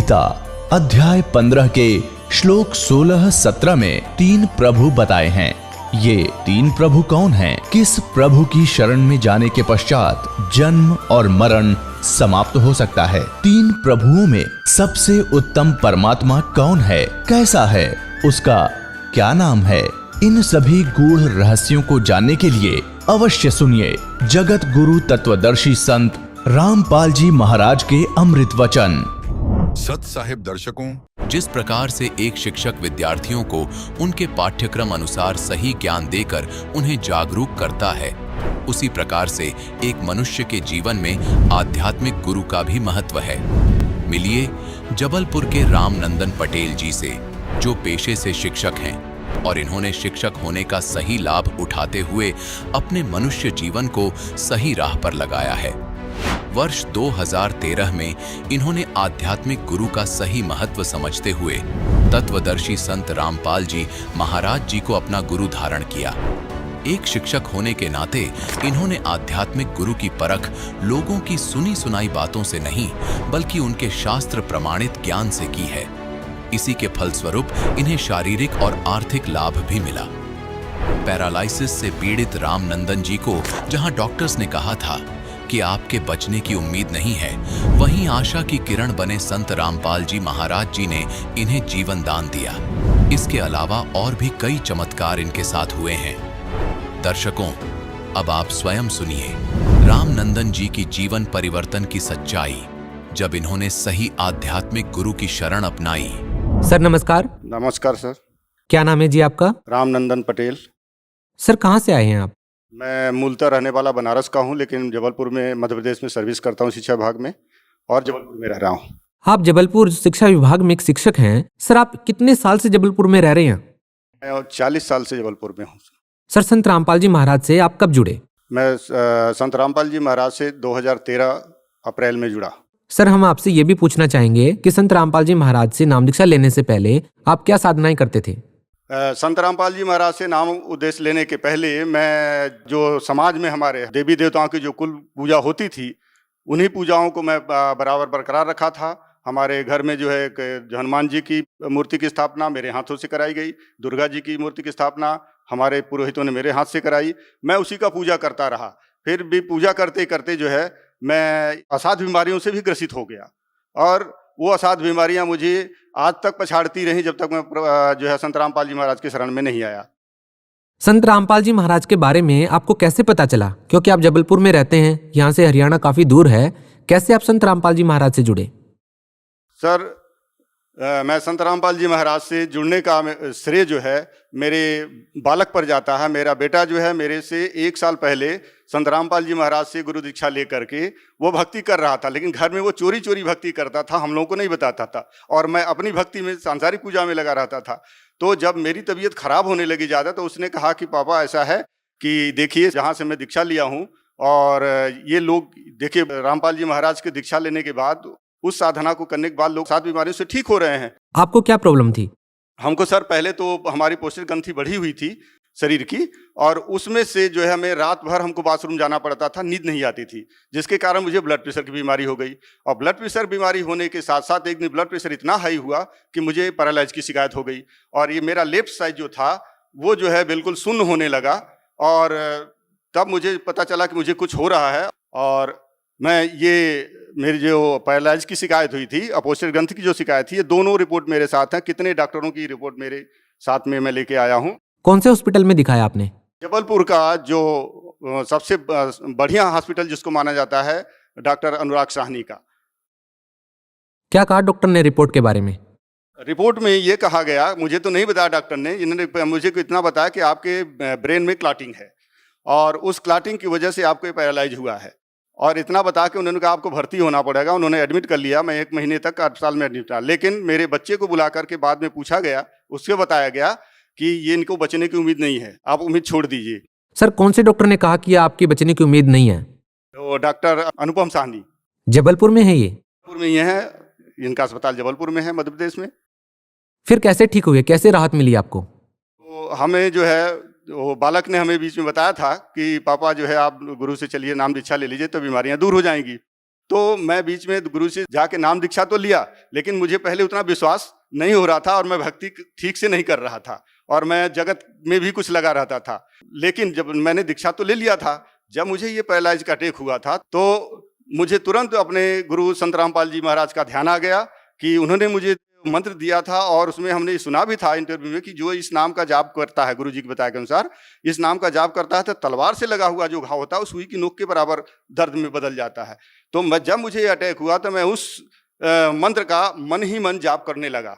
गीता अध्याय 15 के श्लोक 16-17 में 3 प्रभु बताए हैं। ये 3 प्रभु कौन हैं? किस प्रभु की शरण में जाने के पश्चात जन्म और मरण समाप्त हो सकता है? 3 प्रभुओं में सबसे उत्तम परमात्मा कौन है? कैसा है? उसका क्या नाम है? इन सभी गूढ़ रहस्यों को जानने के लिए अवश्य सुनिए जगत गुरु तत्वदर्शी संत रामपाल जी महाराज के अमृत वचन। सत साहिब दर्शकों, जिस प्रकार से एक शिक्षक विद्यार्थियों को उनके पाठ्यक्रम अनुसार सही ज्ञान देकर उन्हें जागरूक करता है, उसी प्रकार से एक मनुष्य के जीवन में आध्यात्मिक गुरु का भी महत्व है। मिलिए जबलपुर के रामनंदन पटेल जी से, जो पेशे से शिक्षक हैं और इन्होंने शिक्षक होने का सही लाभ उठाते हुए अपने मनुष्य जीवन को सही राह पर लगाया है। वर्ष 2013 में इन्होंने आध्यात्मिक गुरु का सही महत्व समझते हुए तत्वदर्शी संत रामपाल जी महाराज जी को अपना गुरु धारण किया। एक शिक्षक होने के नाते इन्होंने आध्यात्मिक गुरु की परख लोगों की सुनी सुनाई बातों से नहीं, बल्कि उनके शास्त्र प्रमाणित ज्ञान से की है। इसी के फलस्वरूप इन्हें शारीरिक और आर्थिक लाभ भी मिला। पैरालिसिस से पीड़ित रामनंदन जी को जहां डॉक्टर्स ने कहा था कि आपके बचने की उम्मीद नहीं है, वहीं आशा की किरण बने संत रामपाल जी महाराज जी ने इन्हें जीवन दान दिया। इसके अलावा और भी कई चमत्कार इनके साथ हुए हैं। दर्शकों, अब आप स्वयं सुनिए रामनंदन जी की जीवन परिवर्तन की सच्चाई, जब इन्होंने सही आध्यात्मिक गुरु की शरण अपनाई। सर नमस्कार। नमस्कार सर। क्या नाम है जी आपका? रामनंदन पटेल। सर कहाँ से आए हैं आप? मैं मूलतः रहने वाला बनारस का हूँ, लेकिन जबलपुर में मध्य प्रदेश में सर्विस करता हूँ शिक्षा विभाग में, और जबलपुर में रह रहा हूँ। आप जबलपुर शिक्षा विभाग में एक शिक्षक हैं। सर आप कितने साल से जबलपुर में रह रहे हैं? मैं 40 साल से जबलपुर में हूँ। सर संत रामपाल जी महाराज से आप कब जुड़े? मैं संत रामपाल जी महाराज से 2013 अप्रैल में जुड़ा। सर हम आपसे ये भी पूछना चाहेंगे कि संत रामपाल जी महाराज से नाम दीक्षा लेने से पहले आप क्या साधनाएं करते थे? संत रामपाल जी महाराज से नाम उद्देश्य लेने के पहले मैं जो समाज में हमारे देवी देवताओं की जो कुल पूजा होती थी, उन्हीं पूजाओं को मैं बराबर बरकरार रखा था। हमारे घर में जो है हनुमान जी की मूर्ति की स्थापना मेरे हाथों से कराई गई, दुर्गा जी की मूर्ति की स्थापना हमारे पुरोहितों ने मेरे हाथ से कराई। मैं उसी का पूजा करता रहा। फिर भी पूजा करते करते जो है मैं असाध्य बीमारियों से भी ग्रसित हो गया, और वो असाध्य बीमारियां मुझे आज तक पछाड़ती रहीं जब तक मैं जो है संत रामपाल जी महाराज के शरण में नहीं आया। संत रामपाल जी महाराज के बारे में आपको कैसे पता चला? क्योंकि आप जबलपुर में रहते हैं, यहाँ से हरियाणा काफी दूर है। कैसे आप संत रामपाल जी महाराज से जुड़े? सर मैं संत रामपाल जी महाराज से जुड़ने का श्रेय जो है मेरे बालक पर जाता है। मेरा बेटा जो है मेरे से 1 साल पहले संत रामपाल जी महाराज से गुरु दीक्षा लेकर के वो भक्ति कर रहा था, लेकिन घर में वो चोरी चोरी भक्ति करता था, हम लोगों को नहीं बताता था, और मैं अपनी भक्ति में सांसारिक पूजा में लगा रहता था। तो जब मेरी तबीयत खराब होने लगी ज़्यादा, तो उसने कहा कि पापा ऐसा है कि देखिए जहाँ से मैं दीक्षा लिया हूँ, और ये लोग देखिए रामपाल जी महाराज के दीक्षा लेने के बाद उस साधना को करने के बाद लोग 7 बीमारियों से ठीक हो रहे हैं। आपको क्या प्रॉब्लम थी? हमको सर पहले तो हमारी पोस्टर ग्रंथि बढ़ी हुई थी शरीर की, और उसमें से जो है हमें रात भर हमको बाथरूम जाना पड़ता था, नींद नहीं आती थी, जिसके कारण मुझे ब्लड प्रेशर की बीमारी हो गई। और ब्लड प्रेशर बीमारी होने के साथ साथ एक दिन ब्लड प्रेशर इतना हाई हुआ कि मुझे पैरालाइज की शिकायत हो गई, और ये मेरा लेफ्ट साइड जो था वो जो है बिल्कुल शून्य होने लगा। और तब मुझे पता चला कि मुझे कुछ हो रहा है, और मैं ये मेरी जो पैरालाइज की शिकायत हुई थी, अपोस्टर ग्रंथि की जो शिकायत थी, ये दोनों रिपोर्ट मेरे साथ हैं। कितने डॉक्टरों की रिपोर्ट मेरे साथ में मैं लेके आया हूँ। कौन से हॉस्पिटल में दिखाया आपने? जबलपुर का जो सबसे बढ़िया हॉस्पिटल जिसको माना जाता है, डॉक्टर अनुराग साहनी का। क्या कहा डॉक्टर ने रिपोर्ट के बारे में? रिपोर्ट में ये कहा गया, मुझे तो नहीं बताया डॉक्टर ने, इन्होंने मुझे को इतना बताया कि आपके ब्रेन में क्लॉटिंग है, और उस क्लॉटिंग की वजह से आपको पैरालाइज हुआ है, और इतना बता के उन्होंने कहा आपको भर्ती होना पड़ेगा। उन्होंने एडमिट कर लिया। मैं 1 महीने तक अस्पताल में एडमिट रहा, लेकिन मेरे बच्चे को बुला करके बाद में पूछा गया, उससे बताया गया कि ये इनको बचने की उम्मीद नहीं है, आप उम्मीद छोड़ दीजिए। सर कौन से डॉक्टर ने कहा कि आपकी बचने की उम्मीद नहीं है? तो डॉक्टर अनुपम साहनी। जबलपुर में है ये? जबलपुर में ये है, इनका अस्पताल जबलपुर में है, मध्य प्रदेश में। फिर कैसे ठीक हुए, कैसे राहत मिली आपको? तो हमें जो है वो बालक ने हमें बीच में बताया था कि पापा जो है आप गुरु से चलिए, नाम दीक्षा ले लीजिए तो बीमारियां दूर हो जाएंगी। तो मैं बीच में गुरु से जाके नाम दीक्षा तो लिया, लेकिन मुझे पहले उतना विश्वास नहीं हो रहा था और मैं भक्ति ठीक से नहीं कर रहा था और मैं जगत में भी कुछ लगा रहता था। लेकिन जब मैंने दीक्षा तो ले लिया था, जब मुझे ये पैरालाइज का अटैक हुआ था तो मुझे तुरंत अपने गुरु संत रामपाल जी महाराज का ध्यान आ गया कि उन्होंने मुझे मंत्र दिया था और उसमें हमने सुना भी था इंटरव्यू में कि जो इस नाम का जाप करता है, गुरु जी के बताए के अनुसार इस नाम का जाप करता है तो तलवार से लगा हुआ जो घाव होता है वो सुई की नोक के बराबर दर्द में बदल जाता है। तो जब मुझे अटैक हुआ तो मैं उस मंत्र का मन ही मन जाप करने लगा।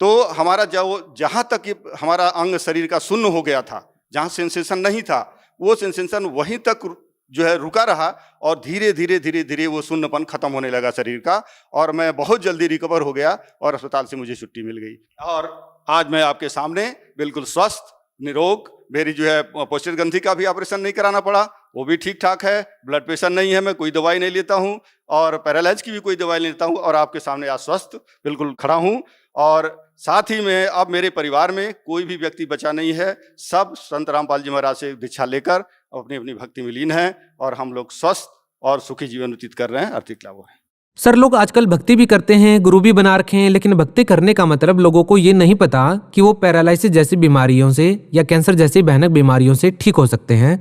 तो हमारा जहाँ तक हमारा अंग शरीर का शून्य हो गया था, जहाँ सेंसेशन नहीं था, वो सेंसेशन वहीं तक जो है रुका रहा और धीरे धीरे धीरे धीरे वो शून्यपन खत्म होने लगा शरीर का और मैं बहुत जल्दी रिकवर हो गया और अस्पताल से मुझे छुट्टी मिल गई और आज मैं आपके सामने बिल्कुल स्वस्थ निरोग। मेरी जो है पोस्टर ग्रंथि का भी ऑपरेशन नहीं कराना पड़ा, वो भी ठीक ठाक है। ब्लड प्रेशर नहीं है, मैं कोई दवाई नहीं लेता हूँ और पैरालाइज की भी कोई दवाई नहीं लेता हूँ और आपके सामने आज स्वस्थ बिल्कुल खड़ा हूँ। और साथ ही में अब मेरे परिवार में कोई भी व्यक्ति बचा नहीं है, सब संत रामपाल जी महाराज से दीक्षा लेकर अपनी अपनी भक्ति में लीन हैं और हम लोग स्वस्थ और सुखी जीवन व्यतीत कर रहे हैं, आर्थिक लाभ है। सर, लोग आजकल भक्ति भी करते हैं, गुरु भी बना रखे हैं, लेकिन भक्ति करने का मतलब लोगों को ये नहीं पता कि वो पैरालिसिस जैसी बीमारियों से या कैंसर जैसी भयानक बीमारियों से ठीक हो सकते हैं।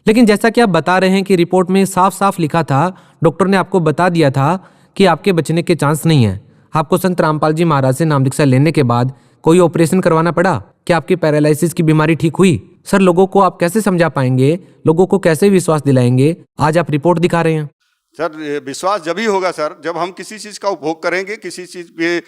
लेकिन जैसा कि आप बता रहे हैं कि रिपोर्ट में साफ साफ लिखा था, डॉक्टर ने आपको बता दिया था कि आपके बचने के चांस नहीं है। आपको संत रामपाल जी महाराज से नाम दीक्षा लेने के बाद कोई ऑपरेशन करवाना पड़ा कि आपकी पैरालिसिस की बीमारी ठीक हुई? सर, लोगों को आप कैसे समझा पाएंगे, लोगों को कैसे विश्वास दिलाएंगे? आज आप रिपोर्ट दिखा रहे हैं। सर, विश्वास जब ही होगा सर जब हम किसी चीज़ का उपभोग करेंगे, किसी चीज़ पे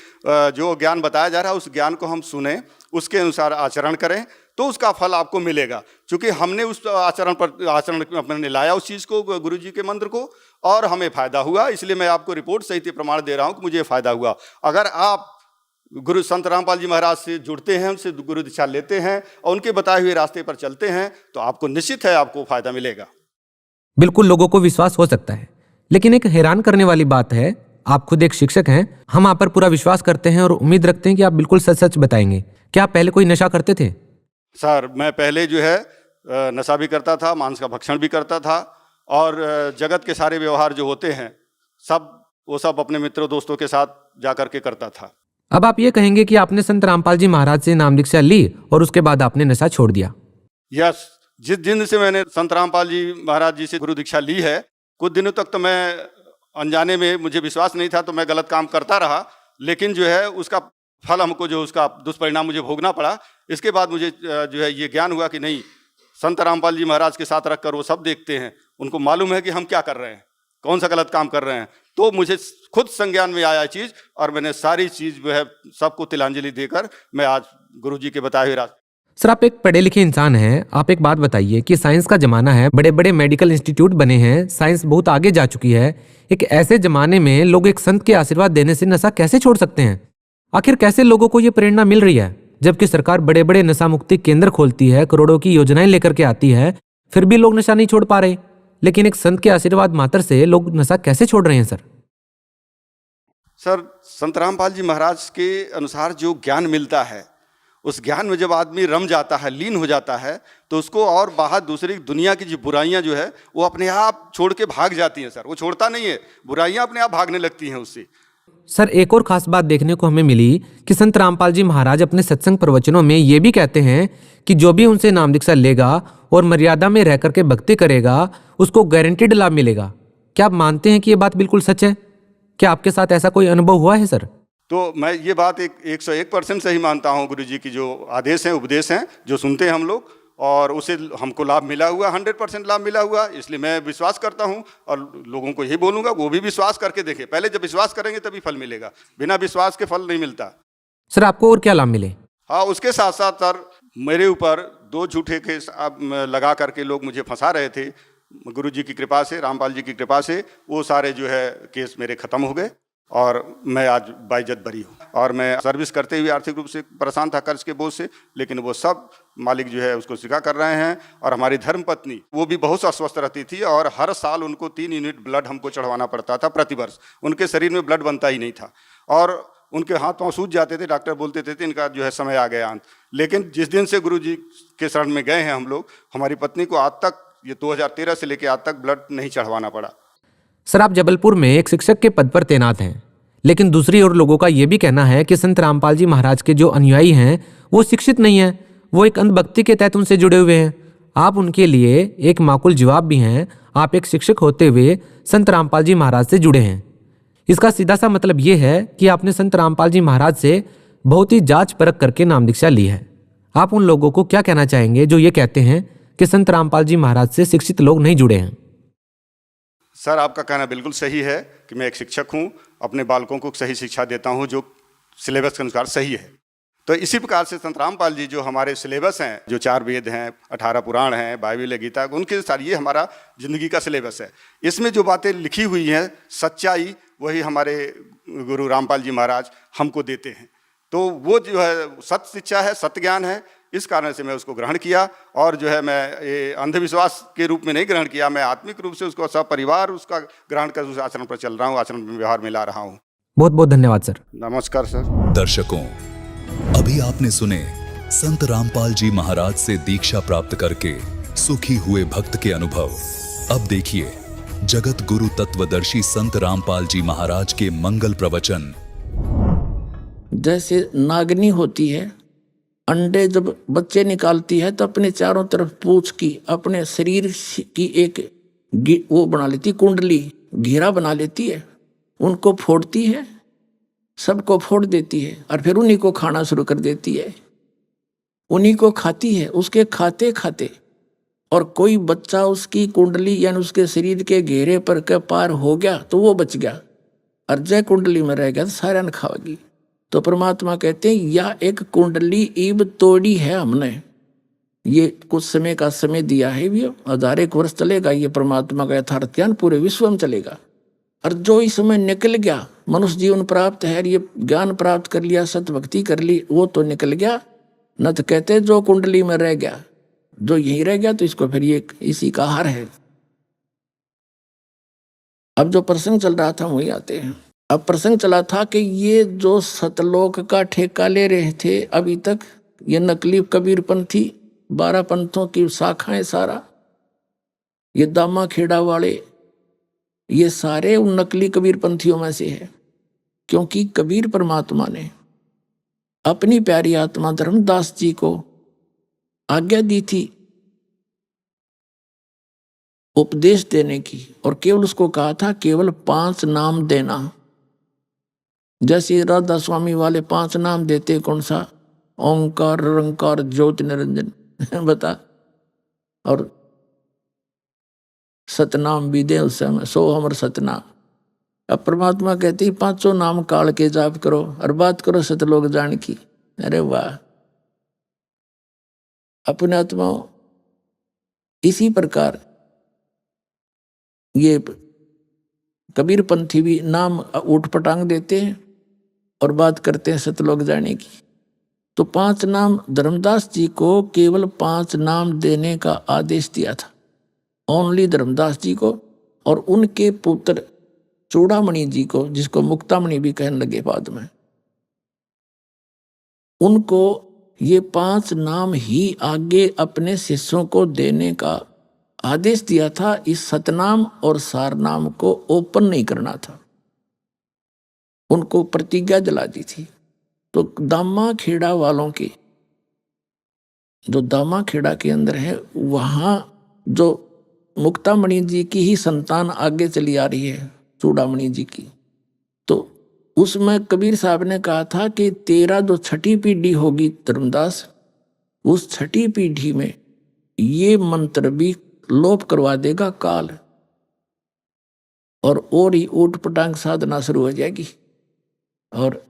जो ज्ञान बताया जा रहा है उस ज्ञान को हम सुने, उसके अनुसार आचरण करें तो उसका फल आपको मिलेगा। क्योंकि हमने उस आचरण अपने लाया उस चीज़ को, गुरु जी के मंत्र को, और हमें फ़ायदा हुआ। इसलिए मैं आपको रिपोर्ट सहित प्रमाण दे रहा हूँ कि मुझे फ़ायदा हुआ। अगर आप गुरु संत रामपाल जी महाराज से जुड़ते हैं, उनसे गुरु दीक्षा लेते हैं और उनके बताए हुए रास्ते पर चलते हैं तो आपको निश्चित है आपको फ़ायदा मिलेगा। बिल्कुल लोगों को विश्वास हो सकता है, लेकिन एक हैरान करने वाली बात है, आप खुद एक शिक्षक हैं, हम आप पर पूरा विश्वास करते हैं और उम्मीद रखते हैं कि आप बिल्कुल सच सच बताएंगे। क्या आप पहले कोई नशा करते थे? सर, मैं पहले जो है नशा भी करता था, मांस का भक्षण भी करता था और जगत के सारे व्यवहार जो होते हैं वो सब अपने मित्रों दोस्तों के साथ जा कर के करता था। अब आप ये कहेंगे कि आपने संत रामपाल जी महाराज से नाम दीक्षा ली और उसके बाद आपने नशा छोड़ दिया? यस, जिस दिन से मैंने संत रामपाल जी महाराज जी से गुरु दीक्षा ली है, कुछ दिनों तक तो मैं अनजाने में, मुझे विश्वास नहीं था तो मैं गलत काम करता रहा, लेकिन जो है उसका फल हमको, जो उसका दुष्परिणाम मुझे भोगना पड़ा। इसके बाद मुझे जो है ये ज्ञान हुआ कि नहीं, संत रामपाल जी महाराज के साथ रखकर वो सब देखते हैं, उनको मालूम है कि हम क्या कर रहे हैं, कौन सा गलत काम कर रहे हैं। तो मुझे खुद संज्ञान में आया चीज़ और मैंने सारी चीज़ जो है सबको तिलांजलि देकर मैं आज गुरु जी के बताए हुए रास्ते। सर, आप एक पढ़े लिखे इंसान हैं, आप एक बात बताइए कि साइंस का जमाना है, बड़े बड़े मेडिकल इंस्टीट्यूट बने हैं, साइंस बहुत आगे जा चुकी है। एक ऐसे जमाने में लोग एक संत के आशीर्वाद देने से नशा कैसे छोड़ सकते हैं? आखिर कैसे लोगों को ये प्रेरणा मिल रही है, जबकि सरकार बड़े बड़े नशा मुक्ति केंद्र खोलती है, करोड़ों की योजनाएं लेकर के आती है, फिर भी लोग नशा नहीं छोड़ पा रहे। लेकिन एक संत के आशीर्वाद मात्र से लोग नशा कैसे छोड़ रहे हैं? सर, संत रामपाल जी महाराज के अनुसार जो ज्ञान मिलता है, उस ज्ञान में जब आदमी रम जाता है, लीन हो जाता है, तो उसको और बाहर दूसरी दुनिया की जो बुराइयां जो है वो अपने आप छोड़ के भाग जाती हैं। सर, वो छोड़ता नहीं है, बुराइयां अपने आप भागने लगती हैं उससे। सर, एक और खास बात देखने को हमें मिली कि संत रामपाल जी महाराज अपने सत्संग प्रवचनों में ये भी कहते हैं कि जो भी उनसे नाम दीक्षा लेगा और मर्यादा में रह करके भक्ति करेगा उसको गारंटीड लाभ मिलेगा। क्या आप मानते हैं कि ये बात बिल्कुल सच है? क्या आपके साथ ऐसा कोई अनुभव हुआ है? सर, तो मैं ये बात 101% सही मानता हूँ। गुरु जी की जो आदेश हैं, उपदेश हैं, जो सुनते हैं हम लोग, और उसे हमको लाभ मिला हुआ, 100% लाभ मिला हुआ। इसलिए मैं विश्वास करता हूँ और लोगों को यही बोलूँगा वो भी विश्वास करके देखें। पहले जब विश्वास करेंगे तभी फल मिलेगा, बिना विश्वास के फल नहीं मिलता। सर, आपको और क्या लाभ मिले? हाँ, उसके साथ साथ सर मेरे ऊपर 2 झूठे केस लगा करके लोग मुझे फंसा रहे थे। गुरु जी की कृपा से, रामपाल जी की कृपा से वो सारे जो है केस मेरे ख़त्म हो गए और मैं आज बाइज्जत बरी हूँ। और मैं सर्विस करते हुए आर्थिक रूप से परेशान था कर्ज के बोझ से, लेकिन वो सब मालिक जो है उसको स्वीकार कर रहे हैं। और हमारी धर्मपत्नी वो भी बहुत अस्वस्थ रहती थी और हर साल उनको 3 यूनिट ब्लड हमको चढ़वाना पड़ता था प्रतिवर्ष। उनके शरीर में ब्लड बनता ही नहीं था और उनके हाथ पाँव सूज जाते थे। डॉक्टर बोलते थे इनका जो है समय आ गया अंत। लेकिन जिस दिन से गुरु जी के शरण में गए हैं हम लोग, हमारी पत्नी को आज तक, ये 2013 से लेकर आज तक ब्लड नहीं चढ़वाना पड़ा। सर, आप जबलपुर में एक शिक्षक के पद पर तैनात हैं, लेकिन दूसरी ओर लोगों का यह भी कहना है कि संत रामपाल जी महाराज के जो अनुयायी हैं वो शिक्षित नहीं हैं, वो एक अंधभक्ति के तहत उनसे जुड़े हुए हैं। आप उनके लिए एक माकूल जवाब भी हैं। आप एक शिक्षक होते हुए संत रामपाल जी महाराज से जुड़े हैं। इसका सीधा सा मतलब ये है कि आपने संत रामपाल जी महाराज से बहुत ही जांच परख करके नाम दीक्षा ली है। आप उन लोगों को क्या कहना चाहेंगे जो ये कहते हैं कि संत रामपाल जी महाराज से शिक्षित लोग नहीं जुड़े हैं? सर, आपका कहना बिल्कुल सही है कि मैं एक शिक्षक हूँ, अपने बालकों को सही शिक्षा देता हूँ जो सिलेबस के अनुसार सही है। तो इसी प्रकार से संत रामपाल जी जो हमारे सिलेबस हैं, जो 4 वेद हैं, 18 पुराण हैं, बाइबल है, गीता, उनके साथ ये हमारा जिंदगी का सिलेबस है। इसमें जो बातें लिखी हुई हैं सच्चाई वही हमारे गुरु रामपाल जी महाराज हमको देते हैं। तो वो जो है सत्य शिक्षा है, सत्य ज्ञान है। इस कारण से मैं उसको ग्रहण किया और जो है मैं ये अंधविश्वास के रूप में नहीं ग्रहण किया, मैं आत्मिक रूप से उसको सब परिवार उसका ग्रहण कर उस आचरण पर चल रहा हूँ, आचरण में व्यवहार में ला रहा हूँ। बहुत बहुत धन्यवाद सर। नमस्कार सर। दर्शकों, अभी आपने सुने संत रामपाल जी महाराज से दीक्षा प्राप्त करके सुखी हुए भक्त के अनुभव। अब देखिए जगत गुरु तत्वदर्शी संत रामपाल जी महाराज के मंगल प्रवचन। जैसे नागनी होती है, अंडे जब बच्चे निकालती है तो अपने चारों तरफ पूंछ की अपने शरीर की एक वो बना लेती, कुंडली घेरा बना लेती है, उनको फोड़ती है, सबको फोड़ देती है और फिर उन्हीं को खाना शुरू कर देती है, उन्हीं को खाती है। उसके खाते खाते और कोई बच्चा उसकी कुंडली यानी उसके शरीर के घेरे पर के पार हो गया तो वो बच गया, और जय कुंडली में रह गया तो सारा न खाएगी। तो परमात्मा कहते हैं या एक कुंडली ईब तोड़ी है हमने, ये कुछ समय का समय दिया है, ये 1000 वर्ष चलेगा, ये परमात्मा का यथार्थ ज्ञान पूरे विश्व में चलेगा। और जो इस समय निकल गया, मनुष्य जीवन प्राप्त है, ये ज्ञान प्राप्त कर लिया, सत भक्ति कर ली, वो तो निकल गया। न तो कहते जो कुंडली में रह गया, जो यहीं रह गया तो इसको फिर ये इसी का हार है। अब जो प्रसंग चल रहा था वही आते हैं। अब प्रसंग चला था कि ये जो सतलोक का ठेका ले रहे थे अभी तक, ये नकली कबीरपंथी 12 पंथों की शाखाएं, सारा ये दामा खेड़ा वाले, ये सारे उन नकली कबीरपंथियों में से है। क्योंकि कबीर परमात्मा ने अपनी प्यारी आत्मा धर्मदास जी को आज्ञा दी थी उपदेश देने की, और केवल उसको कहा था केवल 5 नाम देना। जैसे राधा स्वामी वाले 5 नाम देते, कौन सा? ओंकार, रंकार, ज्योति, निरंजन बता, और सतनाम भी दे उस समय, सो हमर सतनाम। अब परमात्मा कहती 5 नाम काल के जाप करो और बात करो सतलोक जान की। अरे वाह! अपने आत्माओं, इसी प्रकार ये कबीरपंथी भी नाम उठ पटांग देते हैं और बात करते हैं सतलोक जाने की। तो 5 नाम धर्मदास जी को केवल 5 नाम देने का आदेश दिया था, ओनली धर्मदास जी को, और उनके पुत्र चूड़ामणि जी को, जिसको मुक्तामणि भी कहने लगे बाद में, उनको ये 5 नाम ही आगे अपने शिष्यों को देने का आदेश दिया था। इस सतनाम और सारनाम को ओपन नहीं करना था, उनको प्रतिज्ञा दिला दी थी। तो दामा खेड़ा वालों की, जो दामा खेड़ा के अंदर है, वहाँ जो मुक्तामणि जी की ही संतान आगे चली आ रही है, चूड़ामणि जी की, तो उसमें कबीर साहब ने कहा था कि तेरा जो 6ठी पीढ़ी होगी धर्मदास, उस 6ठी पीढ़ी में ये मंत्र भी लोप करवा देगा काल, और ही ऊट पटांग साधना शुरू हो जाएगी। और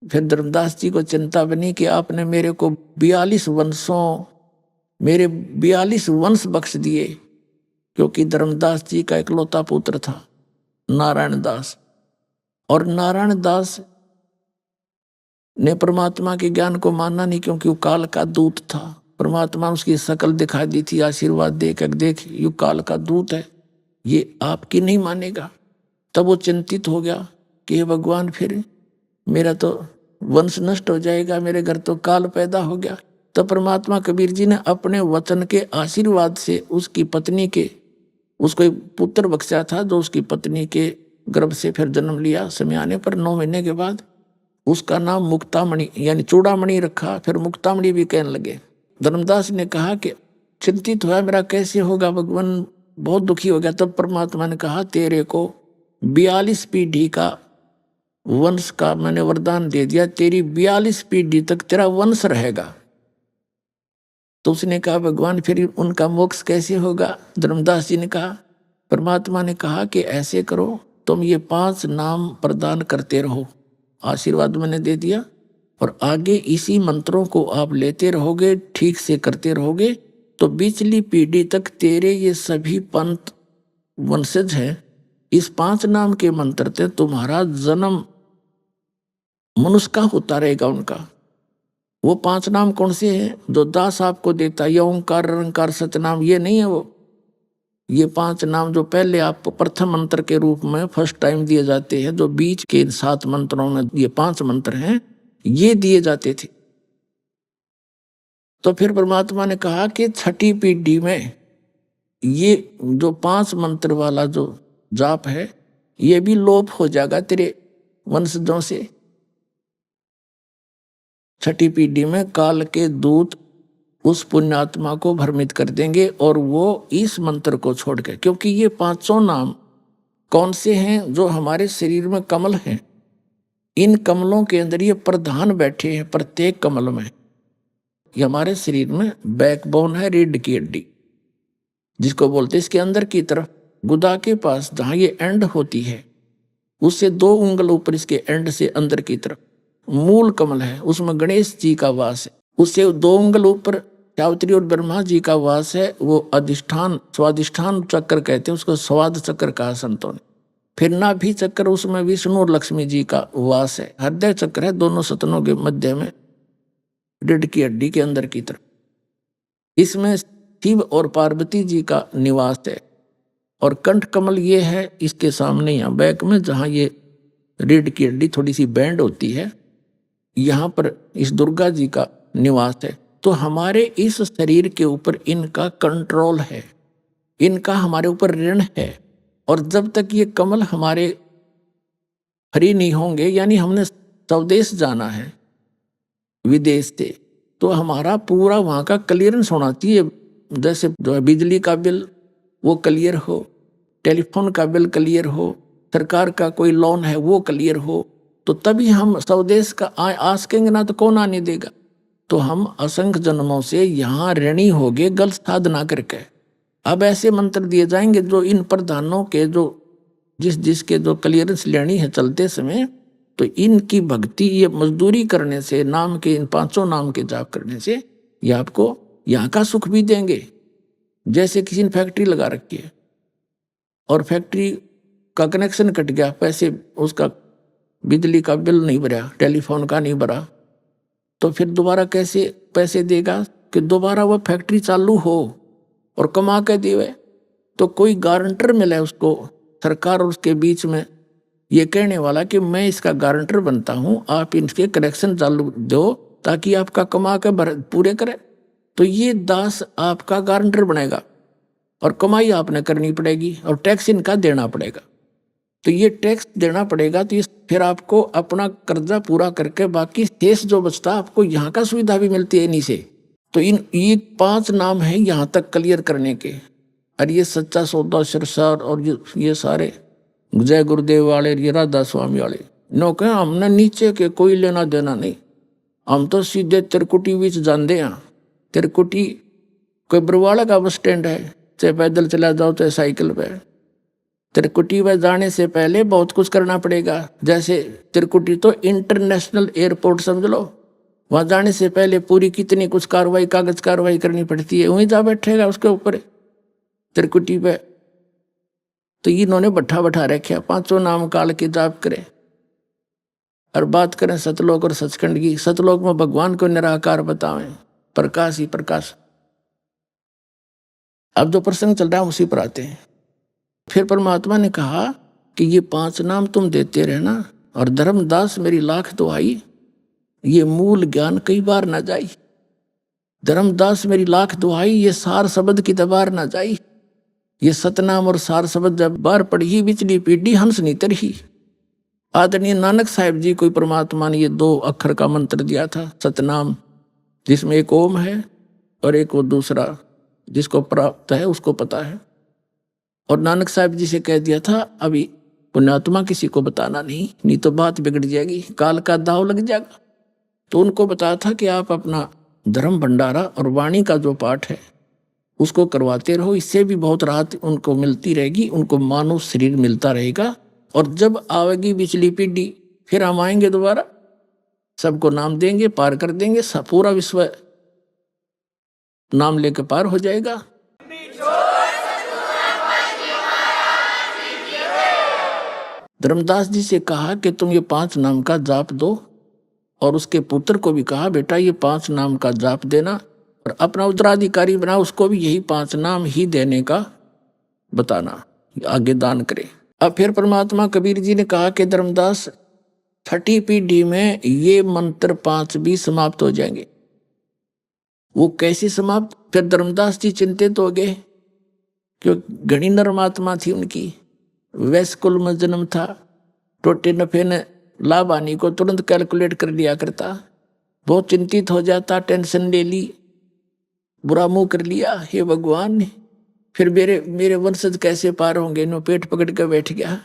फिर धर्मदास जी को चिंता बनी कि आपने मेरे को 42 वंशों, मेरे 42 वंश बख्श दिए, क्योंकि धर्मदास जी का इकलौता पुत्र था नारायण दास, और नारायण दास ने परमात्मा के ज्ञान को माना नहीं, क्योंकि वो काल का दूत था। परमात्मा उसकी शकल दिखा दी थी, आशीर्वाद देख ये काल का दूत है, ये आपकी नहीं मानेगा। तब वो चिंतित हो गया कि भगवान फिर मेरा तो वंश नष्ट हो जाएगा, मेरे घर तो काल पैदा हो गया। तो परमात्मा कबीर जी ने अपने वचन के आशीर्वाद से उसकी पत्नी के उसको एक पुत्र बख्शा था जो उसकी पत्नी के गर्भ से फिर जन्म लिया। समय आने पर 9 महीने के बाद उसका नाम मुक्तामणि यानी चूड़ामणि रखा। फिर मुक्तामणि भी कहने लगे। धर्मदास ने कहा कि चिंतित हुआ, मेरा कैसे होगा भगवान, बहुत दुखी हो गया। तब परमात्मा ने कहा तेरे को 42 पीढ़ी का वंश का मैंने वरदान दे दिया, तेरी 42 पीढ़ी तक तेरा वंश रहेगा। तो उसने कहा भगवान फिर उनका मोक्ष कैसे होगा? धर्मदास जी ने कहा, परमात्मा ने कहा कि ऐसे करो, तुम ये 5 नाम प्रदान करते रहो। आशीर्वाद मैंने दे दिया और आगे इसी मंत्रों को आप लेते रहोगे, ठीक से करते रहोगे, तो पिछली पीढ़ी तक तेरे ये सभी पंथ वंशज हैं, इस 5 नाम के मंत्र से तुम्हारा जन्म मनुष्य का होता रहेगा उनका। वो 5 नाम कौन से हैं जो दास आपको देता? ये ओंकार, निरंकार, सतनाम, ये नहीं है वो। ये 5 नाम जो पहले आपको प्रथम मंत्र के रूप में फर्स्ट टाइम दिए जाते हैं, जो बीच के 7 मंत्रों में ये 5 मंत्र हैं, ये दिए जाते थे। तो फिर परमात्मा ने कहा कि 6ठी पीढ़ी में ये जो 5 मंत्र वाला जो जाप है, ये भी लोप हो जाएगा तेरे वंशजों से। 6ठी पीढ़ी में काल के दूत उस पुण्यात्मा को भ्रमित कर देंगे और वो इस मंत्र को छोड़ के, क्योंकि ये 500 नाम कौन से हैं? जो हमारे शरीर में कमल हैं, इन कमलों के अंदर ये प्रधान बैठे हैं। प्रत्येक कमल में ये हमारे शरीर में बैकबोन है, रीढ़ की हड्डी जिसको बोलते हैं। इसके अंदर की तरफ गुदा के पास जहां ये एंड होती है, उससे 2 उंगल ऊपर इसके एंड से अंदर की तरफ मूल कमल है, उसमें गणेश जी का वास है। उससे 2 उंगल ऊपर सावित्री और ब्रह्मा जी का वास है। वो अधिष्ठान, स्वादिष्ठान चक्र कहते हैं उसको, स्वाद चक्र कहा संतों ने। फिर नाभि चक्र, उसमें विष्णु और लक्ष्मी जी का वास है। हृदय चक्र है दोनों सतनों के मध्य में, रीढ़ की हड्डी के अंदर की तरफ। इसमें शिव और पार्वती जी का निवास है। और कंठ कमल ये है इसके सामने यहाँ बैक में, जहाँ ये रीढ़ की हड्डी थोड़ी सी बैंड होती है, यहाँ पर इस दुर्गा जी का निवास है। तो हमारे इस शरीर के ऊपर इनका कंट्रोल है, इनका हमारे ऊपर ऋण है। और जब तक ये कमल हमारे फ्री नहीं होंगे, यानी हमने स्वदेश जाना है विदेश से, तो हमारा पूरा वहाँ का क्लियरेंस होना चाहिए। जैसे जो है बिजली का बिल वो क्लियर हो, टेलीफोन का बिल क्लियर हो, सरकार का कोई लोन है वो क्लियर हो, तो तभी हम स्वदेश का आसकेंगे ना तो कौन आने देगा। तो हम असंख्य जन्मों से यहाँ ऋणी हो गए गलत साधना करके। अब ऐसे मंत्र दिए जाएंगे जो इन प्रधानों के जो जिसके जो क्लियरेंस लेनी है चलते समय, तो इनकी भक्ति ये मजदूरी करने से, नाम के इन 500 नाम के जाप करने से ये आपको यहाँ का सुख भी देंगे। जैसे किसी ने फैक्ट्री लगा रखी है और फैक्ट्री का कनेक्शन कट गया, पैसे उसका बिजली का बिल नहीं भरा, टेलीफोन का नहीं भरा, तो फिर दोबारा कैसे पैसे देगा कि दोबारा वह फैक्ट्री चालू हो और कमा के देवे? तो कोई गारंटर मिले उसको, सरकार और उसके बीच में ये कहने वाला कि मैं इसका गारंटर बनता हूँ, आप इनके कनेक्शन चालू दो ताकि आपका कमा के पूरे करे। तो ये दास आपका गारंटर बनेगा और कमाई आपने करनी पड़ेगी और टैक्स इनका देना पड़ेगा। तो ये टैक्स देना पड़ेगा, तो फिर आपको अपना कर्जा पूरा करके बाकी शेष जो बचता आपको यहाँ का सुविधा भी मिलती है इन्हीं से। तो ये 5 नाम है यहाँ तक क्लियर करने के। और ये सच्चा सौदा सिरसार और ये सारे जय गुरुदेव वाले, ये राधा स्वामी वाले नो कहे हमने नीचे के कोई लेना देना नहीं, हम तो सीधे तिरकुटी बीच जानते हैं। तिरकुटी कोई बरवाड़ा का बस स्टैंड है, चाहे पैदल चला जाओ चाहे साइकिल पे। तिरकुटी में जाने से पहले बहुत कुछ करना पड़ेगा। जैसे तिरकुटी तो इंटरनेशनल एयरपोर्ट समझ लो, वहां जाने से पहले पूरी कितनी कुछ कार्रवाई, कागज कार्रवाई करनी पड़ती है। वहीं जा बैठेगा उसके ऊपर तिरकुटी पे। तो इन्होंने बैठा रखा 500 नाम काल के जाप करें। और बात करें सतलोक और सचखंड की, सतलोक में भगवान को निराकार बतावें, प्रकाश ही प्रकाश। अब जो प्रसंग चल रहा है उसी पर आते हैं। फिर परमात्मा ने कहा कि ये 5 नाम तुम देते रहना, और धर्मदास मेरी लाख दुहाई, ये मूल ज्ञान कई बार ना जाई। धर्मदास मेरी लाख दुहाई, ये सार शब्द की दबार ना जाई। ये सतनाम और सार शब्द जब बार पढ़ी बिचली पीढ़ी हंस नीतर ही। आदरणीय नानक साहिब जी को परमात्मा ने ये 2 अक्षर का मंत्र दिया था, सतनाम, जिसमें एक ओम है और एक वो दूसरा जिसको प्राप्त है उसको पता है। और नानक साहिब जी से कह दिया था अभी पुण्यात्मा किसी को बताना नहीं तो बात बिगड़ जाएगी, काल का दाव लग जाएगा। तो उनको बताया था कि आप अपना धर्म भंडारा और वाणी का जो पाठ है उसको करवाते रहो, इससे भी बहुत राहत उनको मिलती रहेगी, उनको मानव शरीर मिलता रहेगा। और जब आवेगी पिछली पीढ़ी फिर हम आएंगे दोबारा, सबको नाम देंगे, पार कर देंगे, पूरा विश्व नाम लेके पार हो जाएगा। धर्मदास जी से कहा कि तुम ये 5 नाम का जाप दो, और उसके पुत्र को भी कहा बेटा ये 5 नाम का जाप देना, और अपना उत्तराधिकारी बना उसको भी यही 5 नाम ही देने का बताना, आगे दान करे। अब फिर परमात्मा कबीर जी ने कहा कि धर्मदास 6ठी पीढ़ी में ये मंत्र 5 भी समाप्त हो जाएंगे। वो कैसे समाप्त? फिर धर्मदास जी चिंतित हो गए, क्योंकि घनी नरमात्मा थी उनकी, वैश्य कुल में जन्म था, टोटे नफे ने लाभ हानि को तुरंत कैलकुलेट कर लिया करता, बहुत चिंतित हो जाता, टेंशन ले ली, बुरा मुंह कर लिया, हे भगवान फिर मेरे वंशज कैसे पार होंगे? इन्हों पेट पकड़ कर बैठ गया,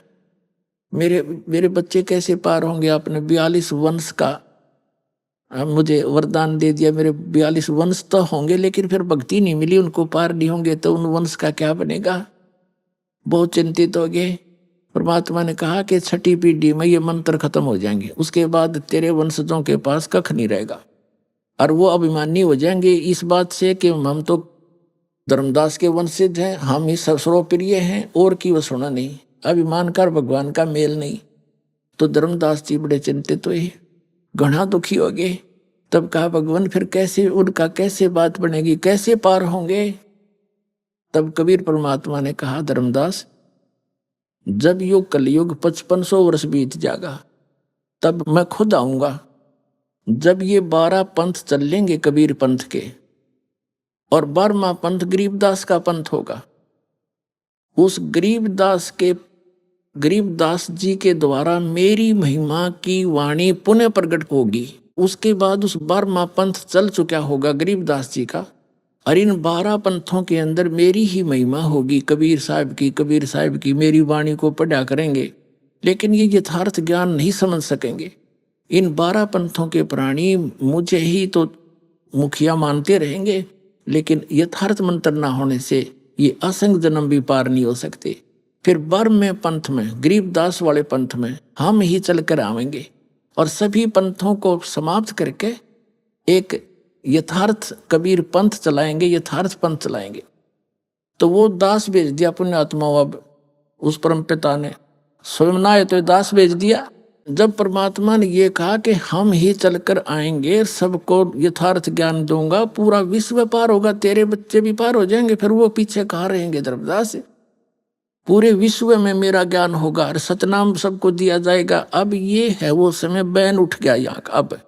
मेरे बच्चे कैसे पार होंगे? आपने 42 वंश का मुझे वरदान दे दिया, मेरे 42 वंश तो होंगे लेकिन फिर भक्ति नहीं मिली, उनको पार नहीं होंगे तो उन वंश का क्या बनेगा? बहुत चिंतित हो गए। परमात्मा ने कहा कि 6ठी पीढ़ी में ये मंत्र खत्म हो जाएंगे, उसके बाद तेरे वंशजों के पास कख नहीं रहेगा, और वो अभिमानी हो जाएंगे इस बात से कि हम तो धर्मदास के वंशज हैं, हम ही सर्वप्रिय हैं, और की वो सुना नहीं, अभिमान कर भगवान का मेल नहीं। तो धर्मदास जी बड़े चिंतित हुए, घना दुखी हो गए। तब कहा भगवान फिर कैसे उनका कैसे बात बनेगी, कैसे पार होंगे? तब कबीर परमात्मा ने कहा धर्मदास जब युग कलयुग 5500 वर्ष बीत जाएगा तब मैं खुद आऊंगा, जब ये 12 पंथ चल लेंगे कबीर पंथ के, और 12वां पंथ गरीबदास का पंथ होगा। उस गरीबदास जी के द्वारा मेरी महिमा की वाणी पुनः प्रकट होगी। उसके बाद उस 12वां पंथ चल चुका होगा गरीबदास जी का, और इन 12 पंथों के अंदर मेरी ही महिमा होगी, कबीर साहिब की मेरी वाणी को पढ़ा करेंगे, लेकिन ये यथार्थ ज्ञान नहीं समझ सकेंगे। इन 12 पंथों के प्राणी मुझे ही तो मुखिया मानते रहेंगे, लेकिन यथार्थ मंत्र ना होने से ये असंग जन्म भी पार नहीं हो सकते। फिर 12वें पंथ में, गरीबदास वाले पंथ में हम ही चल कर आवेंगे, और सभी पंथों को समाप्त करके एक यथार्थ कबीर पंथ चलाएंगे, यथार्थ पंथ चलाएंगे। तो वो दास भेज दिया पुण्यात्मा, अब उस परम पिता ने स्वयं ना है तो दास भेज दिया। जब परमात्मा ने ये कहा कि हम ही चलकर आएंगे, सबको यथार्थ ज्ञान दूंगा, पूरा विश्व पार होगा, तेरे बच्चे भी पार हो जाएंगे, फिर वो पीछे कहाँ रहेंगे धर्मदास? पूरे विश्व में मेरा ज्ञान होगा और सतनाम सबको दिया जाएगा। अब ये है वो समय, बैन उठ गया यहाँ का।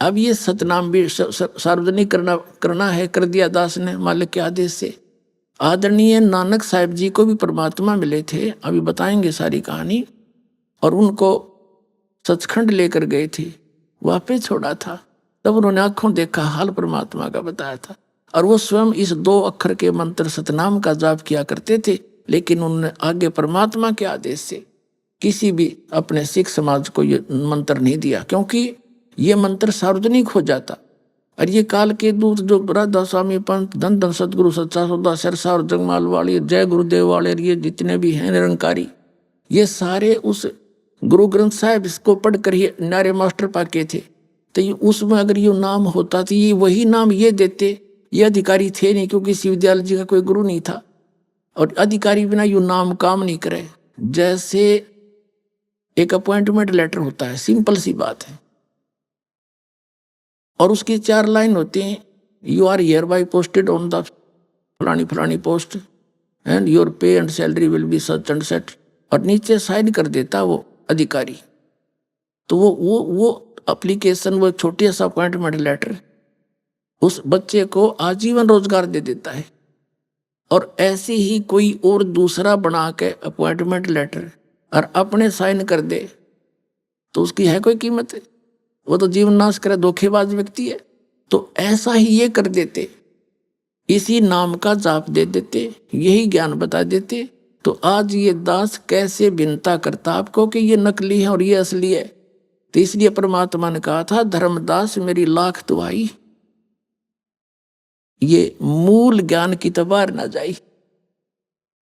अब ये सतनाम भी सार्वजनिक करना है, कर दिया दास ने मालिक के आदेश से। आदरणीय नानक साहिब जी को भी परमात्मा मिले थे, अभी बताएंगे सारी कहानी, और उनको सचखंड लेकर गए थे, वापस छोड़ा था। तब उन्होंने आंखों देखा, हाल परमात्मा का बताया था, और वो स्वयं इस 2 अक्षर के मंत्र सतनाम का जाप किया करते थे, लेकिन उन्होंने आगे परमात्मा के आदेश से किसी भी अपने सिख समाज को ये मंत्र नहीं दिया, क्योंकि ये मंत्र सार्वजनिक हो जाता। और ये काल के दूत जो राधा स्वामी पंत, धन धन सतगुरु सच्चा सौदा, सरसा और जगमाल वाले, जय गुरुदेव वाले, ये जितने भी हैं निरंकारी, ये सारे उस गुरु ग्रंथ साहिब इसको पढ़कर ही नारे मास्टर पाके थे। तो ये उसमें अगर ये नाम होता तो ये वही नाम ये देते। ये अधिकारी थे नहीं, क्योंकि शिवदयाल जी का कोई गुरु नहीं था, और अधिकारी बिना यू नाम काम नहीं करे। जैसे एक अपॉइंटमेंट लेटर होता है, सिंपल सी बात है, और उसकी 4 लाइन होती हैं, you are hereby posted on the फलानी post and your pay and salary will be such and set, और नीचे साइन कर देता वो अधिकारी। तो वो एप्लीकेशन, वो छोटी सा अपॉइंटमेंट लेटर उस बच्चे को आजीवन रोजगार दे देता है। और ऐसे ही कोई और दूसरा बना के अपॉइंटमेंट लेटर और अपने साइन कर दे तो उसकी है कोई कीमत है? वो तो जीवन नाश करे, धोखेबाज व्यक्ति है। तो ऐसा ही ये कर देते, इसी नाम का जाप दे देते, यही ज्ञान बता देते, तो आज ये दास कैसे भिन्नता करता आपको कि ये नकली है और ये असली है। तो इसलिए परमात्मा ने कहा था, धर्मदास मेरी लाख दुआई, ये मूल ज्ञान की तो बाहर ना जाई,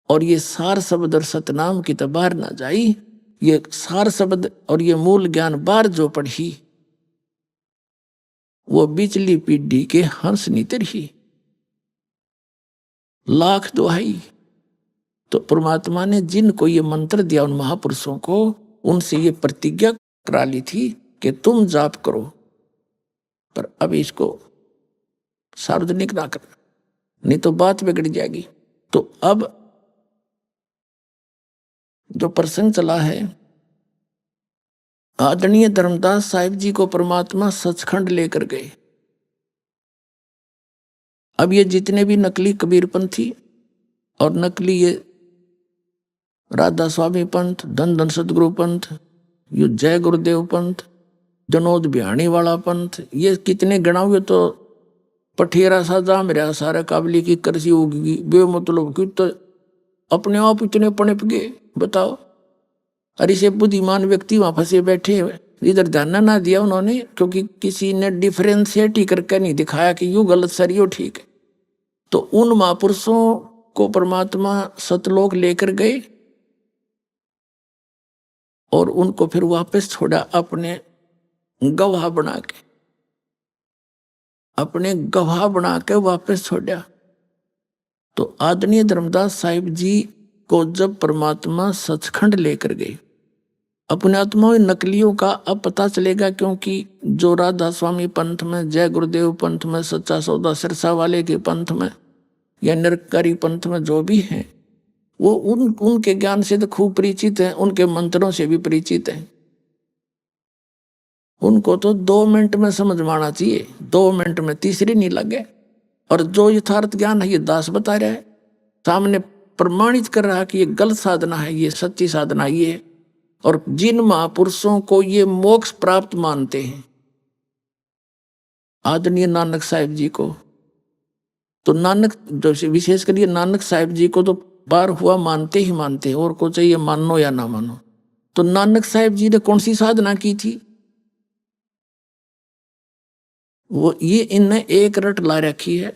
और ये सार शब्द और सतनाम की तो बाहर ना जाई। ये सार शब्द और ये मूल ज्ञान बाहर जो पढ़ी, वो बिचली पीढ़ी के हंस नितर ही लाख दुहाई। तो परमात्मा ने जिनको ये मंत्र दिया उन महापुरुषों को, उनसे ये प्रतिज्ञा करा ली थी कि तुम जाप करो, पर अब इसको सार्वजनिक ना करना, नहीं तो बात बिगड़ जाएगी। तो अब जो प्रसंग चला है, आदरणीय धर्मदास साहिब जी को परमात्मा सचखंड लेकर गए। अब ये जितने भी नकली कबीरपंथी और नकली ये राधा स्वामी पंथ, धन धन सदगुरु पंथ, ये जय गुरुदेव पंथ, जनोद बिहाणी वाला पंथ, ये कितने गणावे तो पठेरा सा जाम रहा सारा काबली की करसी होगी बेमतलब की, तो अपने आप इतने पनप गए, बताओ। और इसे बुद्धिमान व्यक्ति वहां फंसे बैठे हुए, इधर ध्यान ना दिया उन्होंने, क्योंकि किसी ने डिफरेंशिएट ही करके नहीं दिखाया कि यूं गलत सर यो ठीक है। तो उन महापुरुषों को परमात्मा सतलोक लेकर गए और उनको फिर वापस छोड़ा अपने गवाह बना के, अपने गवाह बना के वापस छोड़ा। तो आदरणीय धर्मदास साहिब जी को जब परमात्मा सचखंड लेकर गए, अपने आत्मा में नकलियों का अब पता चलेगा, क्योंकि जो राधा स्वामी पंथ में, जय गुरुदेव पंथ में, सच्चा सौदा सिरसा वाले के पंथ में या निरकारी पंथ में जो भी हैं, वो उनके ज्ञान से तो खूब परिचित हैं, उनके मंत्रों से भी परिचित हैं। उनको तो 2 मिनट में समझ में आना चाहिए, 2 मिनट में तीसरी नहीं लगे। और जो यथार्थ ज्ञान है ये दास बता रहा है, सामने प्रमाणित कर रहा है कि ये गलत साधना है, ये सच्ची साधना ये है। और जिन महापुरुषों को ये मोक्ष प्राप्त मानते हैं, आदरणीय नानक साहिब जी को, तो नानक विशेषकर ये नानक साहिब जी को तो बार हुआ मानते ही मानते हैं, और को चाहिए मानो या ना मानो। तो नानक साहिब जी ने कौन सी साधना की थी, वो ये इनने एक रट ला रखी है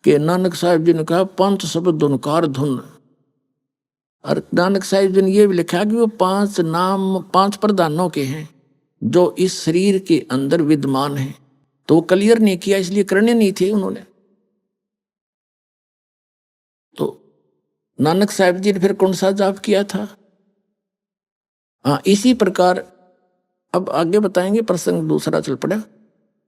कि नानक साहिब जी ने कहा पंच शब्द धुनकार धुन। और नानक साहिब जी ने ये भी लिखा कि वो 5 नाम 5 प्रधानों के हैं जो इस शरीर के अंदर विद्यमान हैं। तो वो क्लियर नहीं किया, इसलिए करने नहीं थे उन्होंने। तो नानक साहिब जी ने फिर कौन सा जाप किया था? हाँ, इसी प्रकार अब आगे बताएंगे, प्रसंग दूसरा चल पड़ा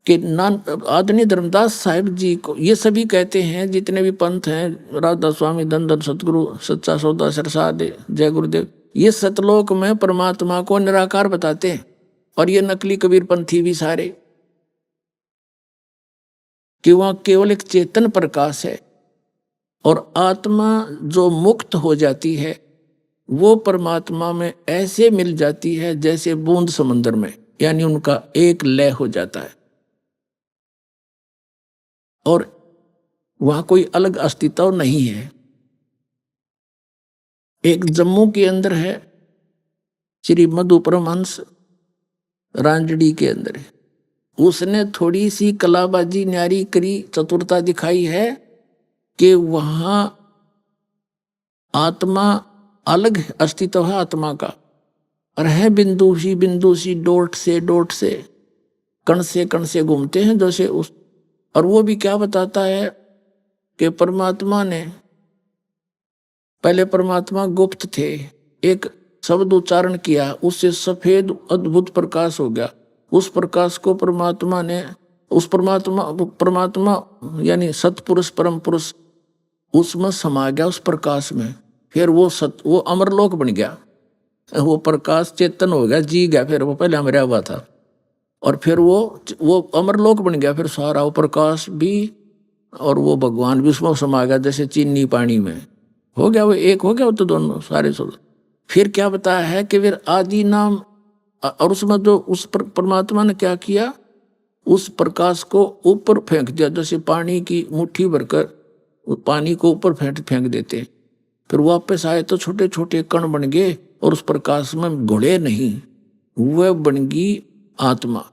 कि आदरणीय धर्मदास साहिब जी को ये सभी कहते हैं, जितने भी पंथ हैं, राधा स्वामी, धन धन सतगुरु, सच्चा सौदा सिरसा, जय गुरुदेव, ये सतलोक में परमात्मा को निराकार बताते हैं। और ये नकली कबीर पंथी भी सारे, कि वहां केवल एक चेतन प्रकाश है, और आत्मा जो मुक्त हो जाती है वो परमात्मा में ऐसे मिल जाती है जैसे बूंद समुद्र में, यानी उनका एक लय हो जाता है, और वहां कोई अलग अस्तित्व नहीं है। एक जम्मू के अंदर है श्री मधु परमहंस, रांजड़ी के अंदर है, उसने थोड़ी सी कलाबाजी न्यारी करी, चतुरता दिखाई है कि वहां आत्मा अलग अस्तित्व है आत्मा का, और है बिंदु सी डोट से कण से घूमते हैं जैसे उस। और वो भी क्या बताता है कि परमात्मा ने, पहले परमात्मा गुप्त थे, एक शब्द उच्चारण किया, उससे सफेद अद्भुत प्रकाश हो गया। उस प्रकाश को परमात्मा ने, उस परमात्मा यानी सतपुरुष परम पुरुष उसमें समा गया उस प्रकाश में। फिर वो अमरलोक बन गया, वो प्रकाश चेतन हो गया, जी गया। फिर वो पहले मरा हुआ था, और फिर वो अमरलोक बन गया। फिर सारा वो प्रकाश भी और वो भगवान भी उसमें समा गया, जैसे चीनी पानी में हो गया, वो एक हो गया, वो तो दोनों सारे सब। फिर क्या बताया है कि फिर आदि नाम, और उसमें जो उस परमात्मा ने क्या किया, उस प्रकाश को ऊपर फेंक दिया, जैसे पानी की मुट्ठी भरकर पानी को ऊपर फेंक देते, फिर वापस आए तो छोटे छोटे कण बन गए और उस प्रकाश में घुले नहीं, वह बन गई आत्मा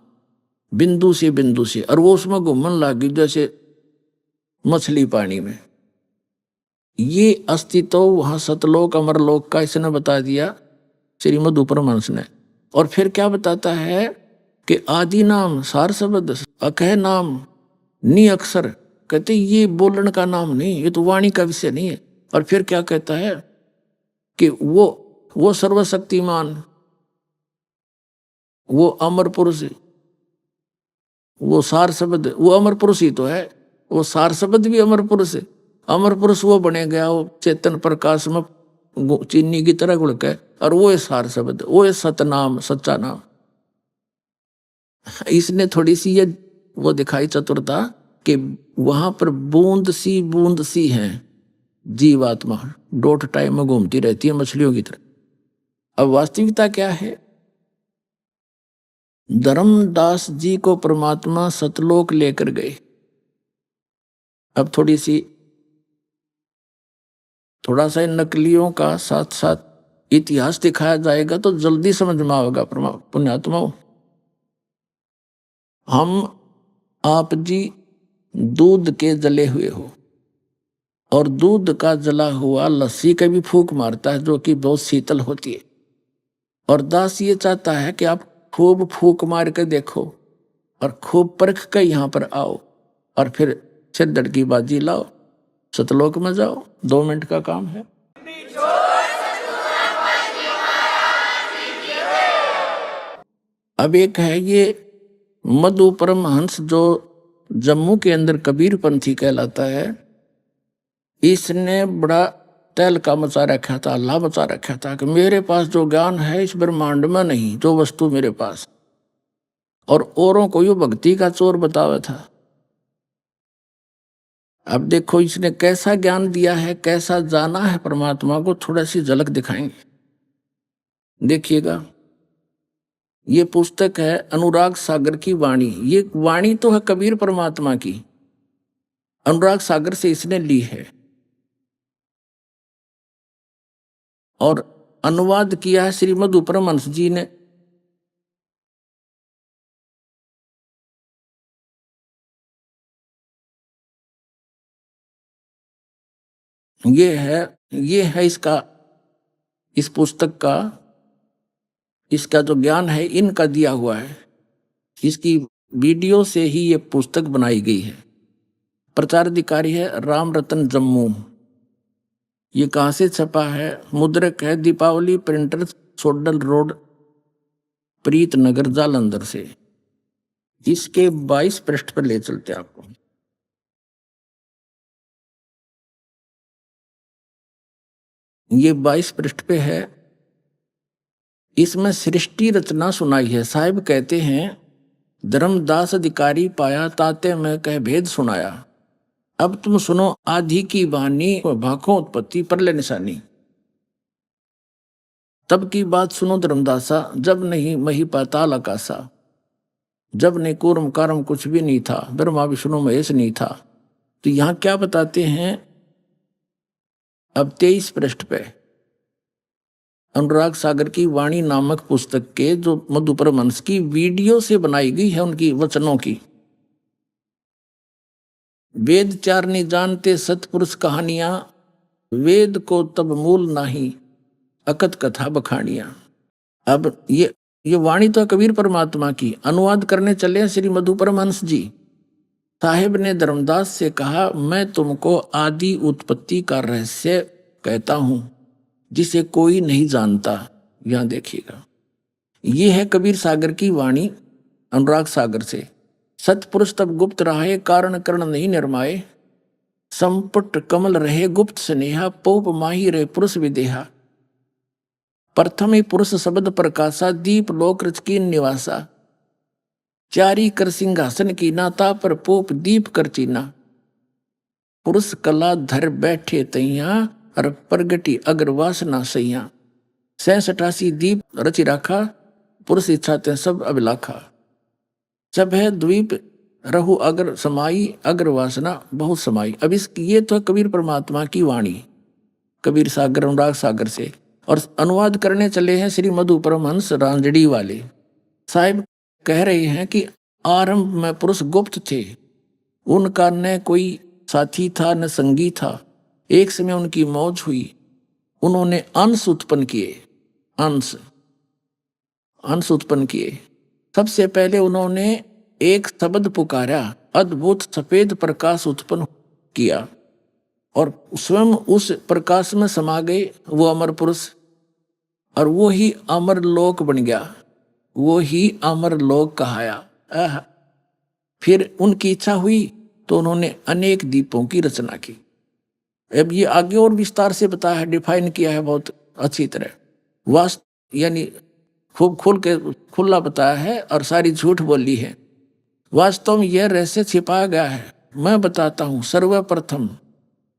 बिंदु से, और वो उसमें घूमने लगी जैसे मछली पानी में। ये अस्तित्व वहां सतलोक अमरलोक का इसने बता दिया श्रीमद् उपरमहंस ने। और फिर क्या बताता है कि आदि नाम सार शब्द अकह नाम नी अक्षर, कहते ये बोलने का नाम नहीं, ये तो वाणी का विषय नहीं है। और फिर क्या कहता है कि वो सर्वशक्तिमान, वो अमर पुरुष, वो सार शब्द, वो अमर पुरुष ही तो है, वो सार शब्द भी अमर पुरुष है। अमर पुरुष वो बने गया, वो चेतन प्रकाश में चीनी की तरह घुल के, और वो है सार शब्द, वो है सतनाम, सच्चा नाम। इसने थोड़ी सी ये वो दिखाई चतुरता कि वहां पर बूंद सी है जीवात्मा, डॉट टाइम में घूमती रहती है मछलियों की तरह। अब वास्तविकता क्या है, धर्मदास जी को परमात्मा सतलोक लेकर गए। अब थोड़ा सा इन नकलियों का साथ साथ इतिहास दिखाया जाएगा तो जल्दी समझ में आएगा। पुण्यात्माओं, हम आप जी दूध के जले हुए हो, और दूध का जला हुआ लस्सी का भी फूंक मारता है, जो कि बहुत शीतल होती है। और दास ये चाहता है कि आप खूब फूंक मार के देखो और खूब परख कर यहाँ पर आओ, और फिर सिरदर्द की बाजी लाओ, सतलोक में जाओ। 2 मिनट का काम है। अब एक है ये मधु परमहंस, जो जम्मू के अंदर कबीर पंथी कहलाता है। इसने बड़ा तहलका मचा रखा था, हल्ला मचा रखा था कि मेरे पास जो ज्ञान है इस ब्रह्मांड में नहीं, जो वस्तु मेरे पास, और औरों को यो भक्ति का चोर बतावा था। अब देखो इसने कैसा ज्ञान दिया है, कैसा जाना है परमात्मा को, थोड़ा सी झलक दिखाएंगे। देखिएगा, ये पुस्तक है अनुराग सागर की वाणी। ये वाणी तो है कबीर परमात्मा की, अनुराग सागर से इसने ली है, और अनुवाद किया है श्रीमद् उपरमहंस जी ने। ये है इस पुस्तक का, इसका जो ज्ञान है इनका दिया हुआ है। इसकी वीडियो से ही ये पुस्तक बनाई गई है। प्रचार अधिकारी है राम रतन जम्मू। ये कहाँ से छपा है? मुद्रक है दीपावली प्रिंटर, सोडल रोड, प्रीत नगर, जालंधर से। इसके 22 पृष्ठ पर ले चलते आपको। ये 22 पृष्ठ पे है। इसमें सृष्टि रचना सुनाई है। साहिब कहते हैं, धर्मदास अधिकारी पाया, ताते में कह भेद सुनाया। अब तुम सुनो आदि की वाणी, भाखों उत्पत्ति परले निशानी। तब की बात सुनो धर्मदासा, जब नहीं मही पाताल आकाशा, जब नहीं कूर्म कर्म कुछ भी नहीं था, ब्रह्मा विष्णु महेश नहीं था। तो यहां क्या बताते हैं? अब 23 पृष्ठ पे अनुराग सागर की वाणी नामक पुस्तक के, जो मधु परमहंस की वीडियो से बनाई गई है, उनकी वचनों की। वेद चार नहीं जानते सतपुरुष कहानियां, वेद को तब मूल नाही, अकत कथा बखानियां। अब ये वाणी तो कबीर परमात्मा की। अनुवाद करने चले श्री मधु परमहंस जी। साहिब ने धर्मदास से कहा, मैं तुमको आदि उत्पत्ति का रहस्य कहता हूं, जिसे कोई नहीं जानता। यहां देखिएगा, ये है कबीर सागर की वाणी अनुराग सागर से। सतपुरुष तब गुप्त रहे, कारण करण नहीं निर्माए, संपुट कमल रहे गुप्त स्नेहा, पोप माही रहे पुरुष विदेहा, प्रथम ही पुरुष शब्द प्रकाशा, दीप लोक रच की निवासा, चारी कर सिंहासन की नाता, पर पोप दीप कर चीना, पुरुष कला धर बैठे तैया, और प्रगति अगर वासना सैया। 87 दीप रचि राखा, पुरुष इच्छा ते सब अभिलाखा। जब है द्वीप रहु अगर समाई, अगर वासना बहुत समाई। अब ये तो कबीर परमात्मा की वाणी, कबीर सागर अनुराग सागर से, और अनुवाद करने चले हैं श्री मधु परमहंस रांजड़ी वाले साहिब। कह रहे हैं कि आरंभ में पुरुष गुप्त थे, उनका न कोई साथी था न संगी था। एक समय उनकी मौज हुई, उन्होंने अंश उत्पन्न किए, अंश उत्पन्न किए। सबसे पहले उन्होंने एक शब्द पुकारा, अद्भुत सफेद प्रकाश उत्पन्न किया, और स्वयं उस प्रकाश में समा गए वो अमर पुरुष, और वो ही अमर लोक बन गया, वो ही अमर लोक कहाया। फिर उनकी इच्छा हुई तो उन्होंने अनेक दीपों की रचना की। अब ये आगे और विस्तार से बताया है, डिफाइन किया है बहुत अच्छी तरह, वास्तव यानी खूब खुला बताया है, और सारी झूठ बोली है। वास्तव में यह रहस्य छिपाया गया है, मैं बताता हूं। सर्वप्रथम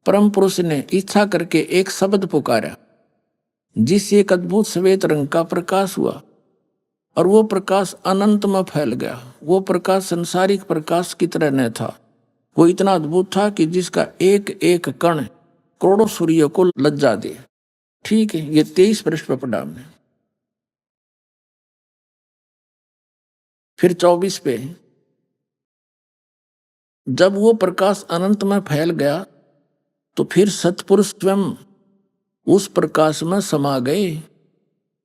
परम पुरुष ने इच्छा करके एक शब्द पुकारा, जिससे एक अद्भुत श्वेत रंग का प्रकाश हुआ, और वो प्रकाश अनंत में फैल गया। वो प्रकाश संसारिक प्रकाश की तरह न था, वो इतना अद्भुत था कि जिसका एक एक कण करोड़ों सूर्य को लज्जा दे। ठीक है, ये 23 पृष्ठ पर पढ़ा हमने। फिर 24 पे, जब वो प्रकाश अनंत में फैल गया तो फिर सतपुरुष स्वयं उस प्रकाश में समा गए।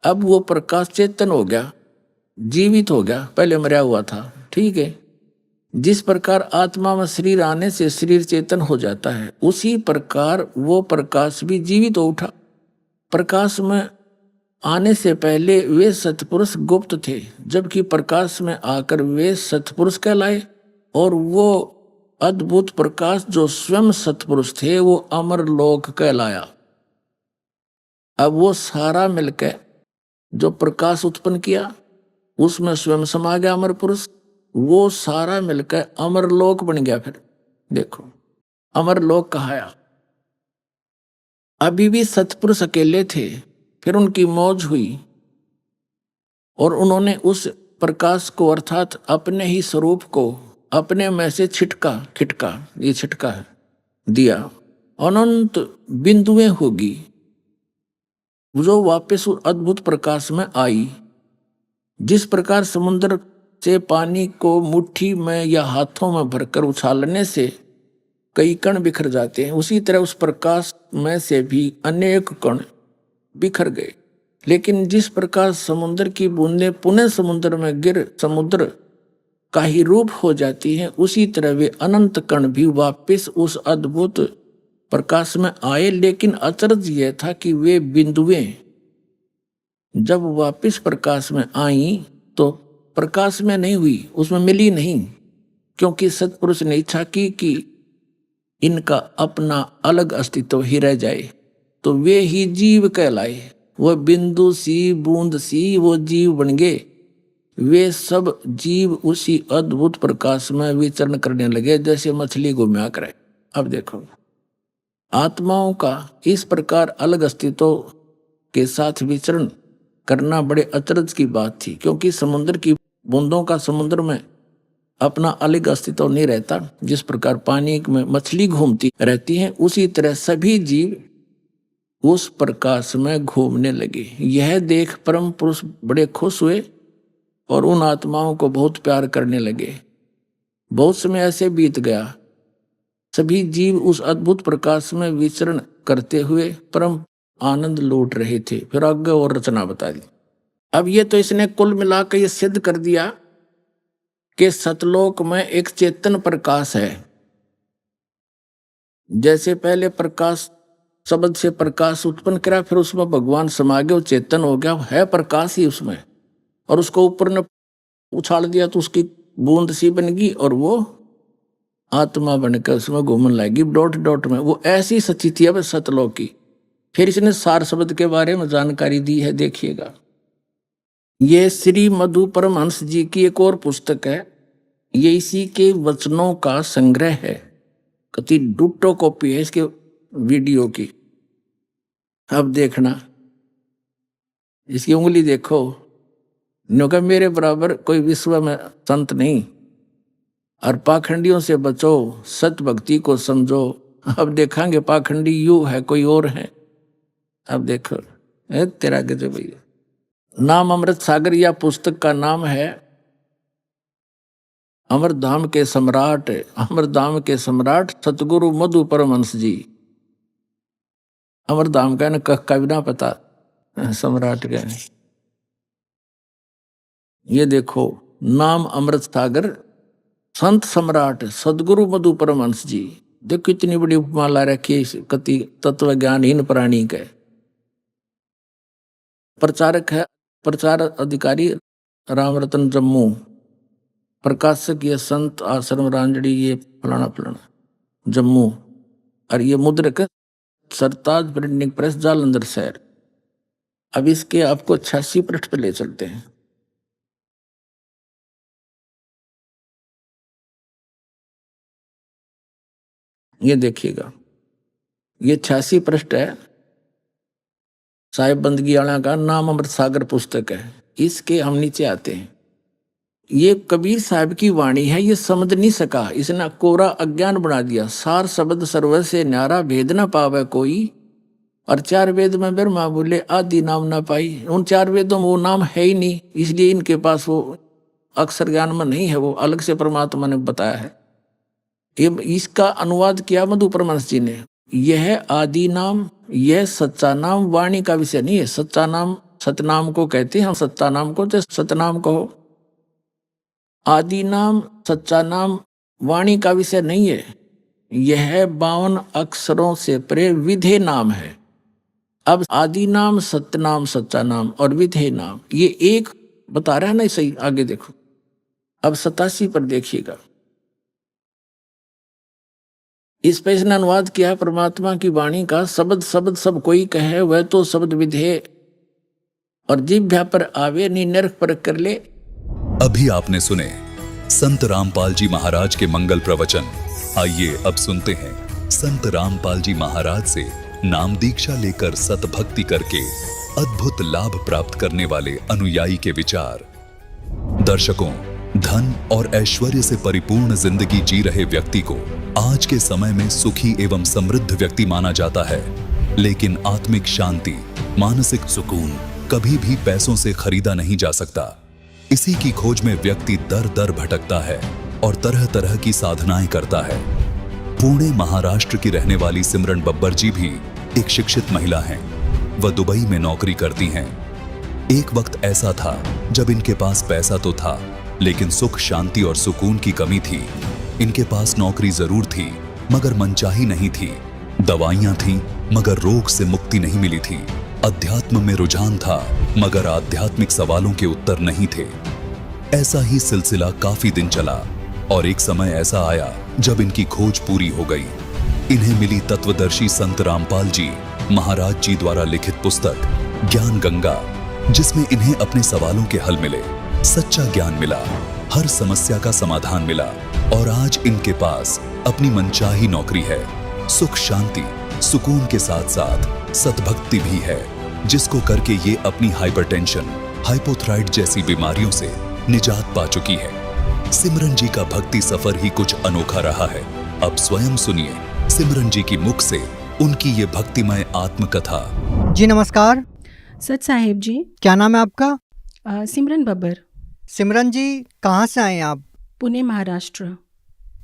अब वो प्रकाश चेतन हो गया, जीवित हो गया, पहले मरा हुआ था। ठीक है, जिस प्रकार आत्मा में शरीर आने से शरीर चेतन हो जाता है, उसी प्रकार वो प्रकाश भी जीवित हो उठा। प्रकाश में आने से पहले वे सतपुरुष गुप्त थे, जबकि प्रकाश में आकर वे सतपुरुष कहलाए, और वो अद्भुत प्रकाश जो स्वयं सतपुरुष थे वो अमर लोक कहलाया। अब वो सारा मिलकर जो प्रकाश उत्पन्न किया, उसमें स्वयं समा गया अमर पुरुष, वो सारा मिलकर अमर लोक बन गया। फिर देखो, अमर लोक कहाया। अभी भी सतपुरुष अकेले थे, फिर उनकी मौज हुई, और उन्होंने उस प्रकाश को अर्थात अपने ही स्वरूप को अपने में से खिटका ये छिटका है दिया। अनंत बिंदुएं होगी जो वापस उस अद्भुत प्रकाश में आई। जिस प्रकार समुद्र से पानी को मुट्ठी में या हाथों में भरकर उछालने से कई कण बिखर जाते हैं, उसी तरह उस प्रकाश में से भी अनेक कण बिखर गए। लेकिन जिस प्रकार समुद्र की बूंदें पुनः समुद्र में गिर समुद्र का ही रूप हो जाती हैं, उसी तरह वे अनंत कण भी वापस उस अद्भुत प्रकाश में आए। लेकिन अचरज यह था कि वे बिंदुएं जब वापस प्रकाश में आई तो प्रकाश में नहीं हुई, उसमें मिली नहीं, क्योंकि सतपुरुष ने इच्छा की कि इनका अपना अलग अस्तित्व ही रह जाए, तो वे ही जीव कहलाए। वह बिंदु सी बूंद सी वो जीव बन गए। वे सब जीव उसी अद्भुत प्रकाश में विचरण करने लगे, जैसे मछली घूमया करे। अब देखो, आत्माओं का इस प्रकार अलग अस्तित्व के साथ विचरण करना बड़े अचरज की बात थी, क्योंकि समुद्र की बूंदों का समुद्र में अपना अलग अस्तित्व नहीं रहता। जिस प्रकार पानी में मछली घूमती रहती है, उसी तरह सभी जीव उस प्रकाश में घूमने लगे। यह देख परम पुरुष बड़े खुश हुए और उन आत्माओं को बहुत प्यार करने लगे। बहुत समय ऐसे बीत गया, सभी जीव उस अद्भुत प्रकाश में विचरण करते हुए परम आनंद लूट रहे थे। फिर आगे और रचना बता दी। अब ये तो इसने कुल मिलाकर ये सिद्ध कर दिया कि सतलोक में एक चेतन प्रकाश है। जैसे पहले प्रकाश शब्द से प्रकाश उत्पन्न करा, फिर उसमें भगवान समा गए, वो चेतन हो गया, है प्रकाश ही उसमें, और उसको ऊपर ने उछाल दिया तो उसकी बूंद सी बन गई और वो आत्मा बनकर उसमें घूमने लगी डॉट डॉट में। वो ऐसी सच्ची थी अब सतलोक की। फिर इसने सार शब्द के बारे में जानकारी दी है, देखिएगा। ये श्री मधु परमहंस जी की एक और पुस्तक है, ये इसी के वचनों का संग्रह है। कति डुट्टो कॉपी है इसके वीडियो की। अब देखना, इसकी उंगली देखो, न्योंकि मेरे बराबर कोई विश्व में संत नहीं। और पाखंडियों से बचो, सत भक्ति को समझो। अब देखेंगे पाखंडी यू है कोई और है। अब देखो तेरा गजब भैया। नाम अमृत सागर या पुस्तक का नाम है अमरधाम के सम्राट, अमरधाम के सम्राट सतगुरु मधु परमहंस जी। अमरधाम का न कह का भी ना पता, सम्राट का। ये देखो, नाम अमृत सागर संत सम्राट सदगुरु मधु परमहंस जी। देखो कितनी बड़ी उपमा ला रखी है कति तत्व ज्ञानहीन प्राणी के। प्रचारक है, प्रचार अधिकारी राम रतन जम्मू। प्रकाशक ये संत आश्रम रांजड़ी, ये फलाना फलाना जम्मू। और ये मुद्रक सरताज प्रिंटिंग प्रेस जालंधर शहर। अब इसके आपको 86 पृष्ठ पे ले चलते हैं। ये देखिएगा, ये 86 पृष्ठ है। साहिब बंदगी वाला का नाम अमृत सागर पुस्तक है। इसके हम नीचे आते हैं। ये कबीर साहब की वाणी है, ये समझ नहीं सका, इसने कोरा अज्ञान बना दिया। सार शब्द सर्व से न्यारा, भेद न पावे कोई। और 4 वेद में ब्रह्मा बोले आदि नाम ना पाई। उन 4 वेदों में वो नाम है ही नहीं, इसलिए इनके पास वो अक्षर ज्ञान में नहीं है, वो अलग से परमात्मा ने बताया है। ये इसका अनुवाद किया मधु परमहंस जी ने। यह आदि नाम, यह सच्चा नाम वाणी का विषय नहीं है। सच्चा नाम सतनाम को कहते हैं, हम सच्चा नाम को तो सतनाम कहो। आदि नाम सच्चा नाम वाणी का विषय नहीं है। यह 52 अक्षरों से परे विधेय नाम है। अब आदि नाम, सत्य नाम, सच्चा नाम और विधेय नाम, ये एक बता रहा है ना। सही, आगे देखो। अब 87 पर देखिएगा। इस पे इसने अनुवाद किया परमात्मा की वाणी का। शब्द शब्द सब कोई कहे, वह तो शब्द विधेय और जिह्वा पर आवे, नी नरक पर कर ले। अभी आपने सुने संत रामपाल जी महाराज के मंगल प्रवचन। आइए अब सुनते हैं संत रामपाल जी महाराज से नाम दीक्षा लेकर सत भक्ति करके अद्भुत लाभ प्राप्त करने वाले अनुयायी के विचार। दर्शकों, धन और ऐश्वर्य से परिपूर्ण जिंदगी जी रहे व्यक्ति को आज के समय में सुखी एवं समृद्ध व्यक्ति माना जाता है। लेकिन आत्मिक शांति, मानसिक सुकून कभी भी पैसों से खरीदा नहीं जा सकता। इसी की खोज में व्यक्ति दर दर भटकता है और तरह तरह की साधनाएं करता है। पुणे महाराष्ट्र की रहने वाली सिमरन बब्बर जी भी एक शिक्षित महिला हैं। वह दुबई में नौकरी करती हैं। एक वक्त ऐसा था जब इनके पास पैसा तो था, लेकिन सुख, शांति और सुकून की कमी थी। इनके पास नौकरी जरूर थी, मगर मनचाही नहीं थी। दवाइयां थीं, मगर रोग से मुक्ति नहीं मिली थी। अध्यात्म में रुझान था, मगर आध्यात्मिक सवालों के उत्तर नहीं थे। ऐसा ही सिलसिला काफी दिन चला और एक समय ऐसा आया जब इनकी खोज पूरी हो गई। इन्हें मिली तत्वदर्शी संत रामपाल जी महाराज जी द्वारा लिखित पुस्तक ज्ञान गंगा, जिसमें इन्हें अपने सवालों के हल मिले, सच्चा ज्ञान मिला, हर समस्या का समाधान मिला और आज इनके पास अपनी मनचाही नौकरी है। सुख, शांति, सुकून के साथ साथ सतभक्ति भी है, जिसको करके ये अपनी हाइपरटेंशन, हाइपोथायराइड जैसी बीमारियों से निजात पा चुकी है। सिमरन जी का भक्ति सफर ही कुछ अनोखा रहा है। अब स्वयं सुनिए सिमरन जी की मुख से उनकी ये भक्तिमय आत्मकथा। जी नमस्कार। सच साहेब जी। क्या नाम है आपका? सिमरन बब्बर। सिमरन जी, कहाँ से आए हैं आप? पुणे, महाराष्ट्र।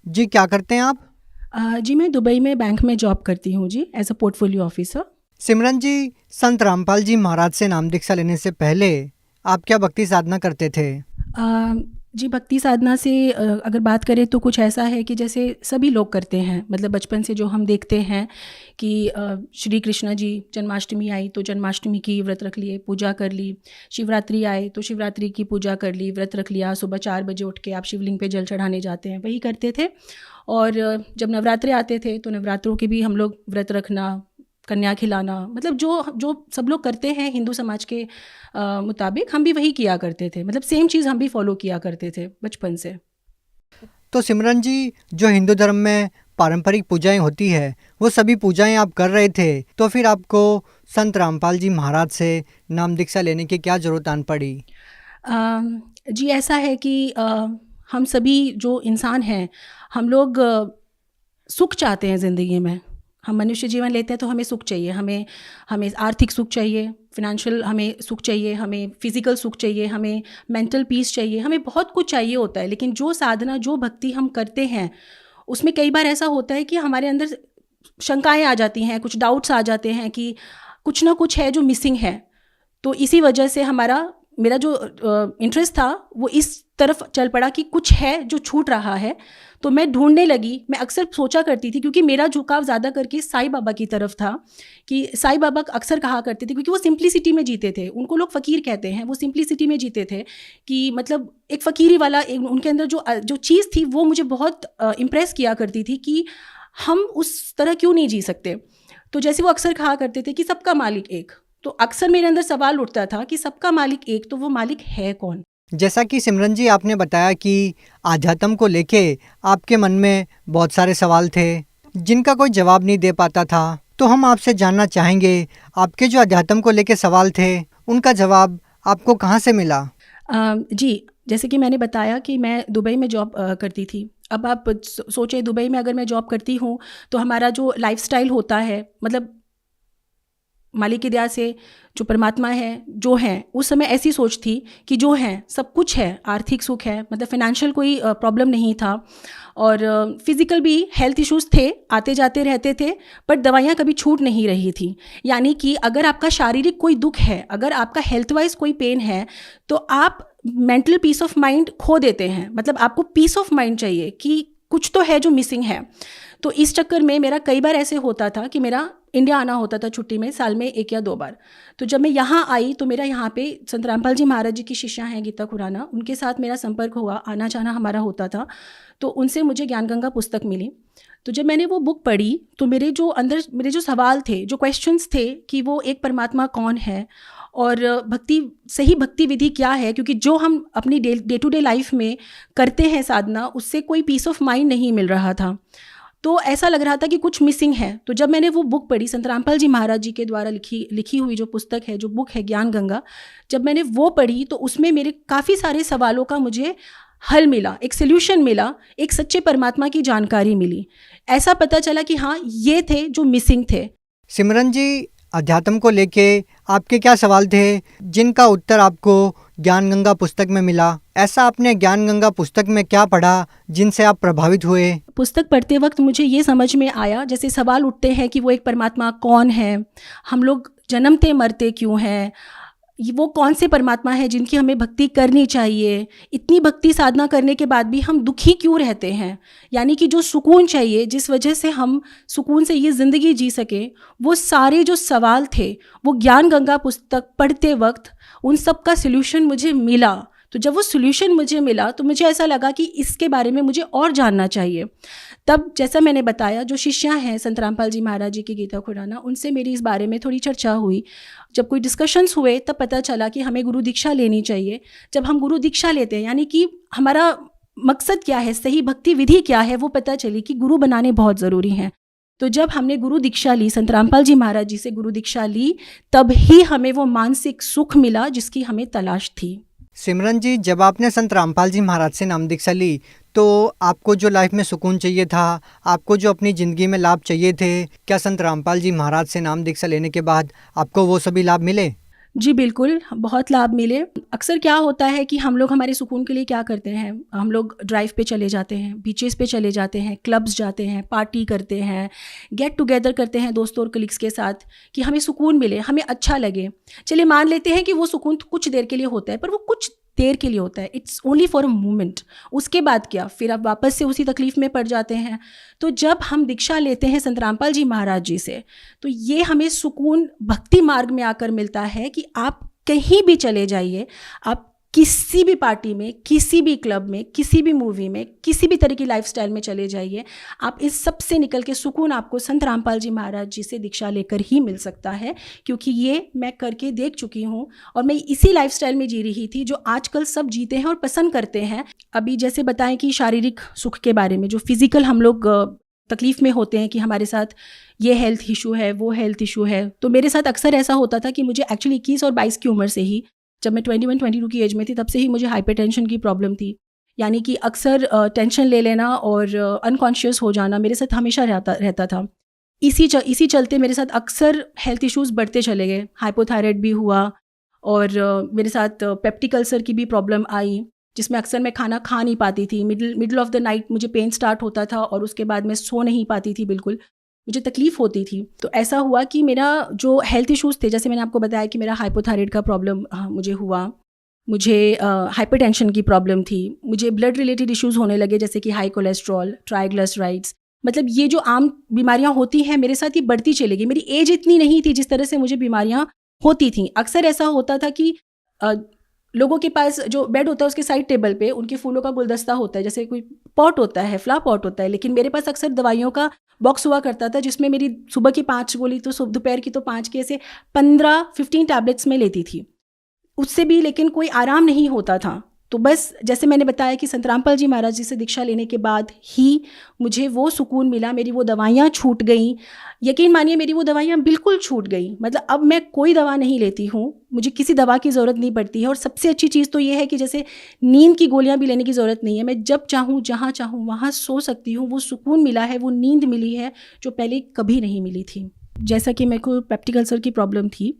जी, क्या करते हैं आप? जी मैं दुबई में बैंक में जॉब करती हूँ जी, एज अ पोर्टफोलियो ऑफिसर। सिमरन जी, संत रामपाल जी महाराज से नाम दीक्षा लेने से पहले आप क्या भक्ति साधना करते थे? जी भक्ति साधना से अगर बात करें तो कुछ ऐसा है कि जैसे सभी लोग करते हैं, मतलब बचपन से जो हम देखते हैं कि श्री कृष्ण जी जन्माष्टमी आई तो जन्माष्टमी की व्रत रख लिए, पूजा कर ली। शिवरात्रि आए तो शिवरात्रि की पूजा कर ली, व्रत रख लिया। सुबह 4 बजे उठ के आप शिवलिंग पे जल चढ़ाने जाते हैं, वही करते थे। और जब नवरात्रे आते थे तो नवरात्रों के भी हम लोग व्रत रखना, कन्या खिलाना, मतलब जो सब लोग करते हैं हिंदू समाज के मुताबिक हम भी वही किया करते थे। मतलब सेम चीज़ हम भी फॉलो किया करते थे बचपन से। तो सिमरन जी, जो हिंदू धर्म में पारंपरिक पूजाएं होती है वो सभी पूजाएं आप कर रहे थे, तो फिर आपको संत रामपाल जी महाराज से नाम दीक्षा लेने की क्या जरूरत आन पड़ी? जी ऐसा है कि हम सभी जो इंसान हैं हम लोग सुख चाहते हैं ज़िंदगी में। हम मनुष्य जीवन लेते हैं तो हमें सुख चाहिए, हमें हमें आर्थिक सुख चाहिए, फिनेंशियल हमें सुख चाहिए, हमें फिजिकल सुख चाहिए, हमें मेंटल पीस चाहिए, हमें बहुत कुछ चाहिए होता है। लेकिन जो साधना जो भक्ति हम करते हैं उसमें कई बार ऐसा होता है कि हमारे अंदर शंकाएं आ जाती हैं, कुछ डाउट्स आ जाते हैं कि कुछ ना कुछ है जो मिसिंग है। तो इसी वजह से मेरा जो इंटरेस्ट था वो इस तरफ चल पड़ा कि कुछ है जो छूट रहा है। तो मैं ढूंढने लगी। मैं अक्सर सोचा करती थी, क्योंकि मेरा झुकाव ज़्यादा करके साईं बाबा की तरफ था, कि साईं बाबा अक्सर कहा करते थे, क्योंकि वो सिंप्लिसिटी में जीते थे। उनको लोग फ़कीर कहते हैं, वो सिंप्लिसिटी में जीते थे कि मतलब एक फ़कीरी वाला उनके अंदर जो चीज़ थी वो मुझे बहुत इम्प्रेस किया करती थी कि हम उस तरह क्यों नहीं जी सकते। तो जैसे वो अक्सर कहा करते थे कि सबका मालिक एक, तो अक्सर मेरे अंदर सवाल उठता था कि सबका मालिक एक, तो वो मालिक है कौन? जैसा कि सिमरन जी आपने बताया कि आध्यात्म को लेके आपके मन में बहुत सारे सवाल थे जिनका कोई जवाब नहीं दे पाता था, तो हम आपसे जानना चाहेंगे आपके जो आध्यात्म को लेके सवाल थे उनका जवाब आपको कहाँ से मिला? जी, जैसे कि मैंने बताया कि मैं दुबई में जॉब करती थी। अब आप सोचें, दुबई में अगर मैं जॉब करती हूँ तो हमारा जो लाइफस्टाइल होता है, मतलब मालिक की दया से जो परमात्मा है जो हैं, उस समय ऐसी सोच थी कि जो हैं सब कुछ है, आर्थिक सुख है, मतलब फिनेंशियल कोई प्रॉब्लम नहीं था, और फिज़िकल भी हेल्थ इश्यूज़ थे, आते जाते रहते थे, बट दवाइयाँ कभी छूट नहीं रही थी। यानी कि अगर आपका शारीरिक कोई दुख है, अगर आपका हेल्थ वाइज कोई पेन है, तो आप मेंटल पीस ऑफ माइंड खो देते हैं। मतलब आपको पीस ऑफ माइंड चाहिए कि कुछ तो है जो मिसिंग है। तो इस चक्कर में मेरा कई बार ऐसे होता था कि मेरा इंडिया आना होता था छुट्टी में, साल में 1 या 2 बार। तो जब मैं यहाँ आई तो मेरा यहाँ पे संत रामपाल जी महाराज जी की शिष्या हैं गीता खुराना, उनके साथ मेरा संपर्क हुआ, आना जाना हमारा होता था। तो उनसे मुझे ज्ञान गंगा पुस्तक मिली। तो जब मैंने वो बुक पढ़ी तो मेरे जो सवाल थे, जो क्वेश्चंस थे कि वो एक परमात्मा कौन है और सही भक्ति विधि क्या है, क्योंकि जो हम अपनी डे टू डे लाइफ में करते हैं साधना, उससे कोई पीस ऑफ माइंड नहीं मिल रहा था। तो ऐसा लग रहा था कि कुछ मिसिंग है। तो जब मैंने वो बुक पढ़ी, संत रामपाल जी महाराज जी के द्वारा लिखी हुई जो पुस्तक है, जो बुक है ज्ञान गंगा, जब मैंने वो पढ़ी तो उसमें मेरे काफ़ी सारे सवालों का मुझे हल मिला, एक सोल्यूशन मिला, एक सच्चे परमात्मा की जानकारी मिली। ऐसा पता चला कि हाँ, ये थे जो मिसिंग थे। सिमरन जी, अध्यात्म को लेके आपके क्या सवाल थे जिनका उत्तर आपको ज्ञान गंगा पुस्तक में मिला? ऐसा आपने ज्ञान गंगा पुस्तक में क्या पढ़ा जिनसे आप प्रभावित हुए? पुस्तक पढ़ते वक्त मुझे ये समझ में आया, जैसे सवाल उठते हैं कि वो एक परमात्मा कौन है, हम लोग जन्मते मरते क्यों हैं, वो कौन से परमात्मा है जिनकी हमें भक्ति करनी चाहिए, इतनी भक्ति साधना करने के बाद भी हम दुखी क्यों रहते हैं, यानी कि जो सुकून चाहिए, जिस वजह से हम सुकून से ये ज़िंदगी जी सके, वो सारे जो सवाल थे वो ज्ञान गंगा पुस्तक पढ़ते वक्त उन सब का सल्यूशन मुझे मिला। तो जब वो सॉल्यूशन मुझे मिला तो मुझे ऐसा लगा कि इसके बारे में मुझे और जानना चाहिए। तब जैसा मैंने बताया, जो शिष्या हैं संत रामपाल जी महाराज जी की गीता खुराना, उनसे मेरी इस बारे में थोड़ी चर्चा हुई। जब कोई डिस्कशंस हुए तब पता चला कि हमें गुरु दीक्षा लेनी चाहिए। जब हम गुरु दीक्षा लेते हैं, यानी कि हमारा मकसद क्या है, सही भक्ति विधि क्या है, वो पता चली कि गुरु बनाने बहुत ज़रूरी हैं। तो जब हमने गुरु दीक्षा ली, संत रामपाल जी महाराज जी से गुरु दीक्षा ली, तब ही हमें वो मानसिक सुख मिला जिसकी हमें तलाश थी। सिमरन जी, जब आपने संत रामपाल जी महाराज से नाम दीक्षा ली तो आपको जो लाइफ में सुकून चाहिए था, आपको जो अपनी ज़िंदगी में लाभ चाहिए थे, क्या संत रामपाल जी महाराज से नाम दीक्षा लेने के बाद आपको वो सभी लाभ मिले? जी बिल्कुल, बहुत लाभ मिले। अक्सर क्या होता है कि हम लोग हमारे सुकून के लिए क्या करते हैं, हम लोग ड्राइव पे चले जाते हैं, बीचेस पे चले जाते हैं, क्लब्स जाते हैं, पार्टी करते हैं, गेट टुगेदर करते हैं दोस्तों और कलीग्स के साथ कि हमें सुकून मिले, हमें अच्छा लगे। चलिए मान लेते हैं कि वो सुकून कुछ देर के लिए होता है, पर वो कुछ देर के लिए होता है, it's only for a moment. उसके बाद क्या, फिर आप वापस से उसी तकलीफ़ में पड़ जाते हैं। तो जब हम दीक्षा लेते हैं संत रामपाल जी महाराज जी से, तो ये हमें सुकून भक्ति मार्ग में आकर मिलता है कि आप कहीं भी चले जाइए, आप किसी भी पार्टी में, किसी भी क्लब में, किसी भी मूवी में, किसी भी तरह की लाइफस्टाइल में चले जाइए, आप इस सब से निकल के सुकून आपको संत रामपाल जी महाराज जी से दीक्षा लेकर ही मिल सकता है। क्योंकि ये मैं करके देख चुकी हूँ और मैं इसी लाइफस्टाइल में जी रही थी जो आजकल सब जीते हैं और पसंद करते हैं। अभी जैसे बताएं कि शारीरिक सुख के बारे में, जो फिज़िकल हम लोग तकलीफ़ में होते हैं कि हमारे साथ ये हेल्थ इशू है, वो हेल्थ इशू है। तो मेरे साथ अक्सर ऐसा होता था कि मुझे एक्चुअली 21 और 22 की उम्र से ही, जब मैं 21-22 की एज में थी, तब से ही मुझे हाइपरटेंशन की प्रॉब्लम थी। यानी कि अक्सर टेंशन ले लेना और अनकॉन्शियस हो जाना मेरे साथ हमेशा रहता था। इसी चलते मेरे साथ अक्सर हेल्थ इश्यूज़ बढ़ते चले गए। हाइपोथायराइड भी हुआ और मेरे साथ पेप्टिक अल्सर की भी प्रॉब्लम आई, जिसमें अक्सर मैं खाना खा नहीं पाती थी। मिडल ऑफ द नाइट मुझे पेन स्टार्ट होता था और उसके बाद मैं सो नहीं पाती थी, बिल्कुल मुझे तकलीफ़ होती थी। तो ऐसा हुआ कि मेरा जो हेल्थ इश्यूज़ थे, जैसे मैंने आपको बताया कि मेरा हाइपोथायराइड का प्रॉब्लम मुझे हुआ, मुझे हाइपरटेंशन की प्रॉब्लम थी, मुझे ब्लड रिलेटेड इश्यूज़ होने लगे जैसे कि हाई कोलेस्ट्रॉल, ट्राइग्लिसराइड्स, मतलब ये जो आम बीमारियां होती हैं मेरे साथ ये बढ़ती चली गई। मेरी एज इतनी नहीं थी जिस तरह से मुझे बीमारियां होती थीं। अक्सर ऐसा होता था कि लोगों के पास जो बेड होता है उसके साइड टेबल पे उनके फूलों का गुलदस्ता होता है, जैसे कोई पॉट होता है, फ्लावर पॉट होता है, लेकिन मेरे पास अक्सर दवाइयों का बॉक्स हुआ करता था जिसमें मेरी सुबह की 5 गोली तो दोपहर की तो 5 की, ऐसे 15-15 टैबलेट्स में लेती थी। उससे भी लेकिन कोई आराम नहीं होता था। तो बस जैसे मैंने बताया कि संत रामपाल जी महाराज जी से दीक्षा लेने के बाद ही मुझे वो सुकून मिला, मेरी वो दवाइयाँ छूट गई। यकीन मानिए मेरी वो दवाइयाँ बिल्कुल छूट गई, मतलब अब मैं कोई दवा नहीं लेती हूँ, मुझे किसी दवा की ज़रूरत नहीं पड़ती है। और सबसे अच्छी चीज़ तो ये है कि जैसे नींद की गोलियाँ भी लेने की ज़रूरत नहीं है, मैं जब चाहूँ जहाँ चाहूँ वहाँ सो सकती हूँ। वो सुकून मिला है, वो नींद मिली है जो पहले कभी नहीं मिली थी। जैसा कि मेरे को पेप्टिक अल्सर की प्रॉब्लम थी,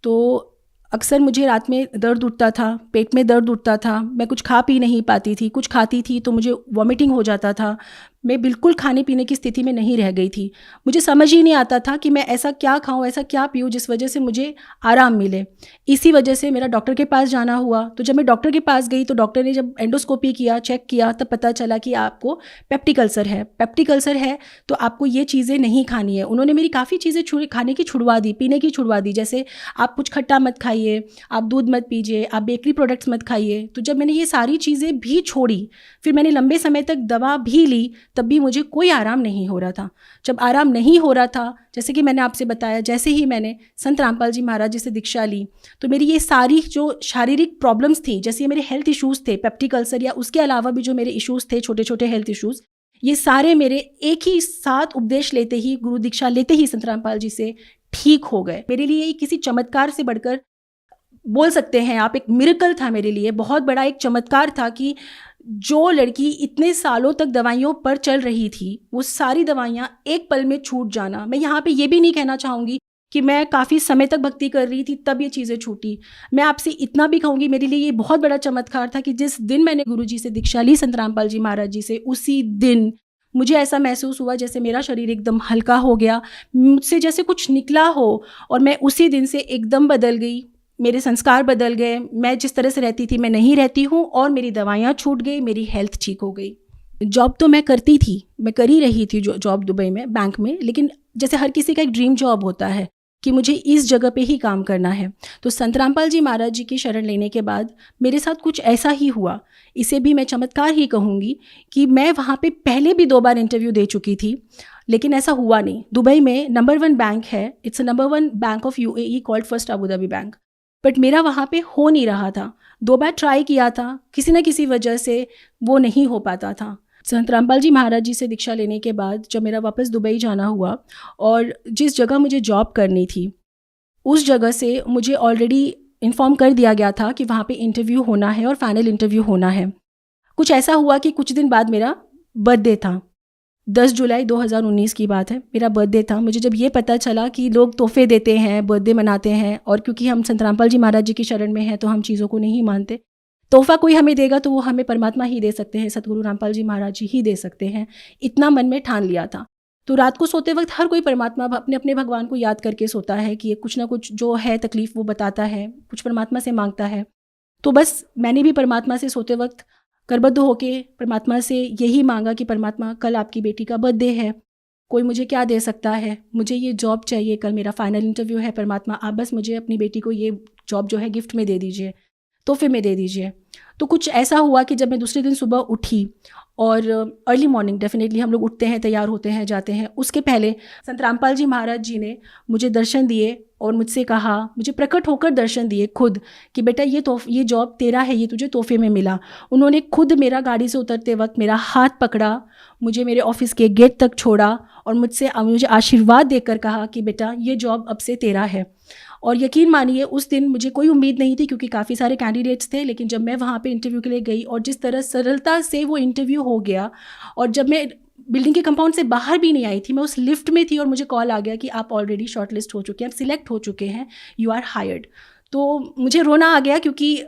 तो अक्सर मुझे रात में दर्द उठता था, पेट में दर्द उठता था, मैं कुछ खा पी नहीं पाती थी, कुछ खाती थी तो मुझे वॉमिटिंग हो जाता था, मैं बिल्कुल खाने पीने की स्थिति में नहीं रह गई थी। मुझे समझ ही नहीं आता था कि मैं ऐसा क्या खाऊं, ऐसा क्या पीऊं जिस वजह से मुझे आराम मिले। इसी वजह से मेरा डॉक्टर के पास जाना हुआ। तो जब मैं डॉक्टर के पास गई तो डॉक्टर ने जब एंडोस्कोपी किया, चेक किया, तब पता चला कि आपको पेप्टिक अल्सर है। पेप्टिक अल्सर है तो आपको ये चीज़ें नहीं खानी है। उन्होंने मेरी काफ़ी चीज़ें खाने की छुड़वा दी, पीने की छुड़वा दी, जैसे आप कुछ खट्टा मत खाइए, आप दूध मत पीजिए, आप बेकरी प्रोडक्ट्स मत खाइए। तो जब मैंने ये सारी चीज़ें भी छोड़ी, फिर मैंने लंबे समय तक दवा भी ली, तब भी मुझे कोई आराम नहीं हो रहा था। जब आराम नहीं हो रहा था, जैसे कि मैंने आपसे बताया, जैसे ही मैंने संत रामपाल जी महाराज जी से दीक्षा ली, तो मेरी ये सारी जो शारीरिक प्रॉब्लम्स थी, जैसे ये मेरे हेल्थ इश्यूज़ थे, पेप्टिक अल्सर या उसके अलावा भी जो मेरे इश्यूज़ थे, छोटे छोटे हेल्थ इश्यूज़, ये सारे मेरे एक ही साथ उपदेश लेते ही, गुरु दीक्षा लेते ही संत रामपाल जी से ठीक हो गए। मेरे लिए किसी चमत्कार से बढ़कर बोल सकते हैं आप, एक मिरेकल था मेरे लिए, बहुत बड़ा एक चमत्कार था कि जो लड़की इतने सालों तक दवाइयों पर चल रही थी, वो सारी दवाइयाँ एक पल में छूट जाना। मैं यहाँ पे ये भी नहीं कहना चाहूँगी कि मैं काफ़ी समय तक भक्ति कर रही थी तब ये चीज़ें छूटी। मैं आपसे इतना भी कहूँगी, मेरे लिए ये बहुत बड़ा चमत्कार था कि जिस दिन मैंने गुरुजी से दीक्षा ली, संत रामपाल जी महाराज जी से, उसी दिन मुझे ऐसा महसूस हुआ जैसे मेरा शरीर एकदम हल्का हो गया, मुझसे जैसे कुछ निकला हो, और मैं उसी दिन से एकदम बदल गई। मेरे संस्कार बदल गए, मैं जिस तरह से रहती थी मैं नहीं रहती हूँ, और मेरी दवाइयाँ छूट गई, मेरी हेल्थ ठीक हो गई। जॉब तो मैं करती थी, मैं कर ही रही थी जॉब दुबई में, बैंक में, लेकिन जैसे हर किसी का एक ड्रीम जॉब होता है कि मुझे इस जगह पे ही काम करना है। तो संत रामपाल जी महाराज जी की शरण लेने के बाद मेरे साथ कुछ ऐसा ही हुआ, इसे भी मैं चमत्कार ही कहूँगी, कि मैं वहाँ पे पहले भी 2 बार इंटरव्यू दे चुकी थी, लेकिन ऐसा हुआ नहीं। दुबई में नंबर 1 बैंक है, it's a number 1 bank of UAE called first Abu Dhabi bank, but मेरा वहाँ पे हो नहीं रहा था। 2 बार ट्राई किया था, किसी न किसी वजह से वो नहीं हो पाता था। संत रामपाल जी महाराज जी से दीक्षा लेने के बाद जब मेरा वापस दुबई जाना हुआ, और जिस जगह मुझे जॉब करनी थी उस जगह से मुझे ऑलरेडी इन्फॉर्म कर दिया गया था कि वहाँ पे इंटरव्यू होना है और फाइनल इंटरव्यू होना है। कुछ ऐसा हुआ कि कुछ दिन बाद मेरा बर्थडे था, 10 जुलाई 2019 की बात है, मेरा बर्थडे था। मुझे जब ये पता चला कि लोग तोहफे देते हैं, बर्थडे मनाते हैं, और क्योंकि हम संत रामपाल जी महाराज जी की शरण में हैं तो हम चीज़ों को नहीं मानते, तोहफा कोई हमें देगा तो वो हमें परमात्मा ही दे सकते हैं, सतगुरु रामपाल जी महाराज जी ही दे सकते हैं, इतना मन में ठान लिया था। तो रात को सोते वक्त हर कोई परमात्मा अपने अपने भगवान को याद करके सोता है कि ये कुछ ना कुछ जो है तकलीफ़ वो बताता है, कुछ परमात्मा से मांगता है। तो बस मैंने भी परमात्मा से सोते वक्त करबद्ध होके परमात्मा से यही मांगा कि परमात्मा, कल आपकी बेटी का बर्थडे है, कोई मुझे क्या दे सकता है, मुझे ये जॉब चाहिए, कल मेरा फाइनल इंटरव्यू है, परमात्मा आप बस मुझे अपनी बेटी को ये जॉब जो है गिफ्ट में दे दीजिए, तोहफे में दे दीजिए। तो कुछ ऐसा हुआ कि जब मैं दूसरे दिन सुबह उठी, और अर्ली मॉर्निंग डेफिनेटली हम लोग उठते हैं, तैयार होते हैं, जाते हैं, उसके पहले संत रामपाल जी महाराज जी ने मुझे दर्शन दिए और मुझसे कहा, मुझे प्रकट होकर दर्शन दिए खुद कि बेटा ये जॉब तेरा है, ये तुझे तोहफे में मिला। उन्होंने खुद मेरा गाड़ी से उतरते वक्त मेरा हाथ पकड़ा, मुझे मेरे ऑफिस के गेट तक छोड़ा और मुझे आशीर्वाद देकर कहा कि बेटा ये जॉब अब से तेरा है। और यकीन मानिए उस दिन मुझे कोई उम्मीद नहीं थी क्योंकि काफ़ी सारे कैंडिडेट्स थे, लेकिन जब मैं वहाँ पे इंटरव्यू के लिए गई और जिस तरह सरलता से वो इंटरव्यू हो गया, और जब मैं बिल्डिंग के कंपाउंड से बाहर भी नहीं आई थी, मैं उस लिफ्ट में थी और मुझे कॉल आ गया कि आप ऑलरेडी शॉर्टलिस्ट हो चुके हैं, आप सिलेक्ट हो चुके हैं, यू आर हायर्ड। तो मुझे रोना आ गया क्योंकि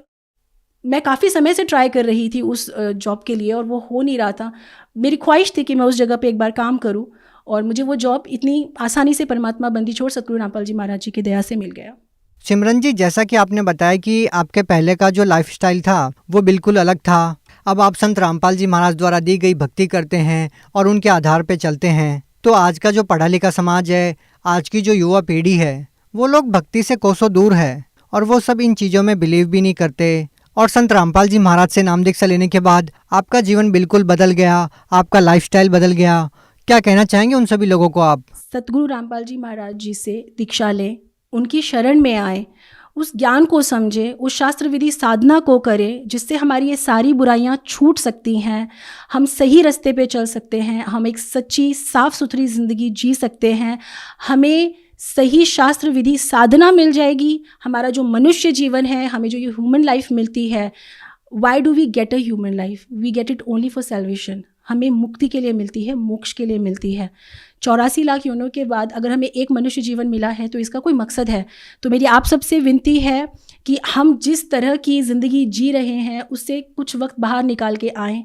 मैं काफ़ी समय से ट्राई कर रही थी उस जॉब के लिए और वो हो नहीं रहा था। मेरी ख्वाहिश थी कि मैं उस जगह पे एक बार काम करूं और मुझे वो जॉब इतनी आसानी से परमात्मा बंदी छोड़ सतगुरु रामपाल जी महाराज जी की दया से मिल गया। सिमरन जी, जैसा कि आपने बताया कि आपके पहले का जो लाइफस्टाइल था वो बिल्कुल अलग था, अब आप संत रामपाल जी महाराज द्वारा दी गई भक्ति करते हैं और उनके आधार पे चलते हैं। तो आज का जो पढ़ा लिखा समाज है, आज की जो युवा पीढ़ी है, वो लोग भक्ति से कोसों दूर है और वो सब इन चीज़ों में बिलीव भी नहीं करते। और संत रामपाल जी महाराज से नाम दीक्षा लेने के बाद आपका जीवन बिल्कुल बदल गया, आपका लाइफस्टाइल बदल गया। क्या कहना चाहेंगे उन सभी लोगों को आप? सतगुरु रामपाल जी महाराज जी से दीक्षा लें, उनकी शरण में आए, उस ज्ञान को समझे, उस शास्त्र विधि साधना को करें जिससे हमारी ये सारी बुराइयां छूट सकती हैं, हम सही रास्ते पे चल सकते हैं, हम एक सच्ची साफ सुथरी ज़िंदगी जी सकते हैं, हमें सही शास्त्र विधि साधना मिल जाएगी। हमारा जो मनुष्य जीवन है, हमें जो ये ह्यूमन लाइफ मिलती है, why do we get a human life? We get it only for salvation. हमें मुक्ति के लिए मिलती है, मोक्ष के लिए मिलती है। 84 लाख योनों के बाद अगर हमें एक मनुष्य जीवन मिला है तो इसका कोई मकसद है। तो मेरी आप सबसे विनती है कि हम जिस तरह की ज़िंदगी जी रहे हैं उससे कुछ वक्त बाहर निकाल के आएँ,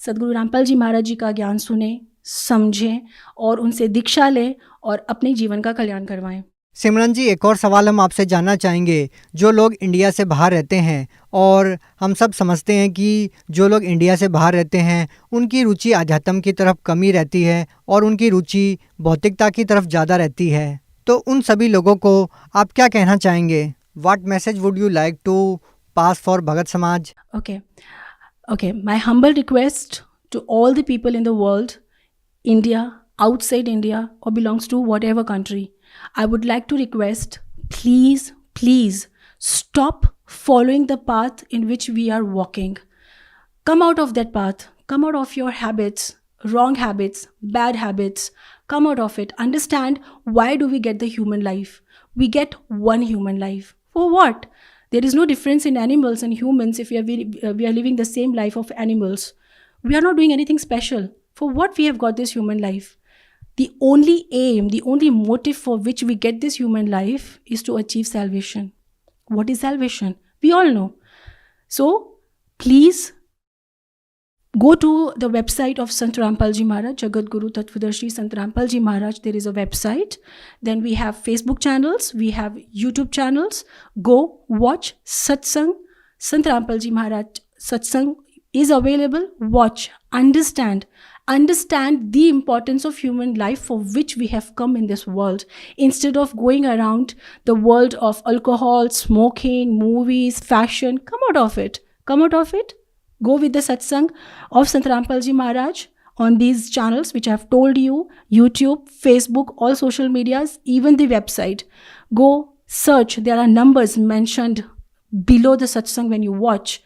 सतगुरु रामपाल जी महाराज जी का ज्ञान सुने, समझें और उनसे दीक्षा लें और अपने जीवन का कल्याण करवाएं। सिमरन जी, एक और सवाल हम आपसे जानना चाहेंगे। जो लोग इंडिया से बाहर रहते हैं, और हम सब समझते हैं कि जो लोग इंडिया से बाहर रहते हैं उनकी रुचि आध्यात्म की तरफ कम ही रहती है और उनकी रुचि भौतिकता की तरफ ज़्यादा रहती है, तो उन सभी लोगों को आप क्या कहना चाहेंगे? What message would you like to pass for Bhagat Samaj? Okay, my humble request to all the people in the world, India, outside India, or belongs to whatever country, I would like to request, please stop following the path in which we are walking. Come out of that path. Come out of your habits, wrong habits, bad habits. Come out of it. Understand, why do we get the human life? We get one human life. For what? There is no difference in animals and humans if we are living the same life of animals. We are not doing anything special. For what we have got this human life? The only aim, the only motive for which we get this human life is to achieve salvation. What is salvation? We all know. So, please go to the website of Sant Rampal Ji Maharaj, Jagat Guru Tattvadarshi Sant Rampal Ji Maharaj. There is a website. Then we have Facebook channels. We have YouTube channels. Go watch Satsang. Sant Rampal Ji Maharaj Satsang is available. Watch. Understand the importance of human life for which we have come in this world. Instead of going around the world of alcohol, smoking, movies, fashion, come out of it. Go with the satsang of Sant Rampal Ji Maharaj on these channels which I have told you, YouTube, Facebook, all social medias, even the website. Go search. There are numbers mentioned below the satsang when you watch.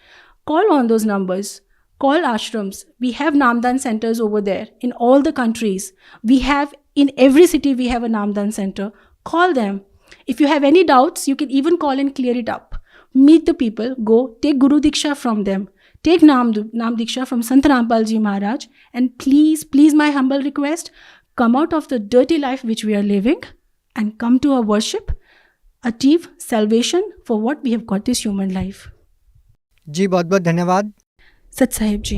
Call on those numbers. Call ashrams. We have Namdan centers over there in all the countries. We have in every city we have a Namdan center. Call them. If you have any doubts, you can even call and clear it up. Meet the people. Go take Guru Diksha from them. Take Nam Diksha from Sant Rampal Ji Maharaj, and please, my humble request, come out of the dirty life which we are living and come to our worship, achieve salvation for what we have got this human life. जी बहुत बहुत धन्यवाद। सत साहिब जी।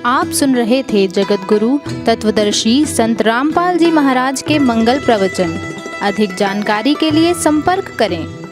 आप सुन रहे थे जगत गुरु तत्वदर्शी संत रामपाल जी महाराज के मंगल प्रवचन। अधिक जानकारी के लिए संपर्क करें।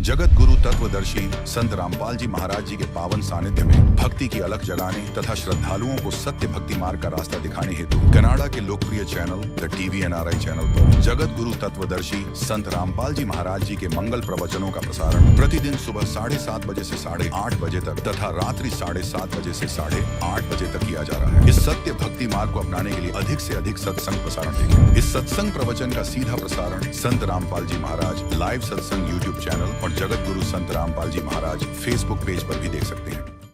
जगत गुरु तत्वदर्शी संत रामपाल जी महाराज जी के पावन सानिध्य में भक्ति की अलख जगाने तथा श्रद्धालुओं को सत्य भक्ति मार्ग का रास्ता दिखाने हेतु कनाडा के लोकप्रिय channel the TV NRI channel पर जगत गुरु तत्वदर्शी संत रामपाल जी महाराज जी के मंगल प्रवचनों का प्रसारण प्रतिदिन सुबह 7:30 बजे से 8:30 बजे तक तथा रात्रि 7:30 बजे से 8:30 बजे तक किया जा रहा है। इस सत्य भक्ति मार्ग को अपनाने के लिए अधिक से अधिक सत्संग प्रसारण देखें। इस सत्संग प्रवचन का सीधा प्रसारण संत रामपाल जी महाराज लाइव सत्संग YouTube चैनल और जगत गुरु संत रामपाल जी महाराज फेसबुक पेज पर भी देख सकते हैं।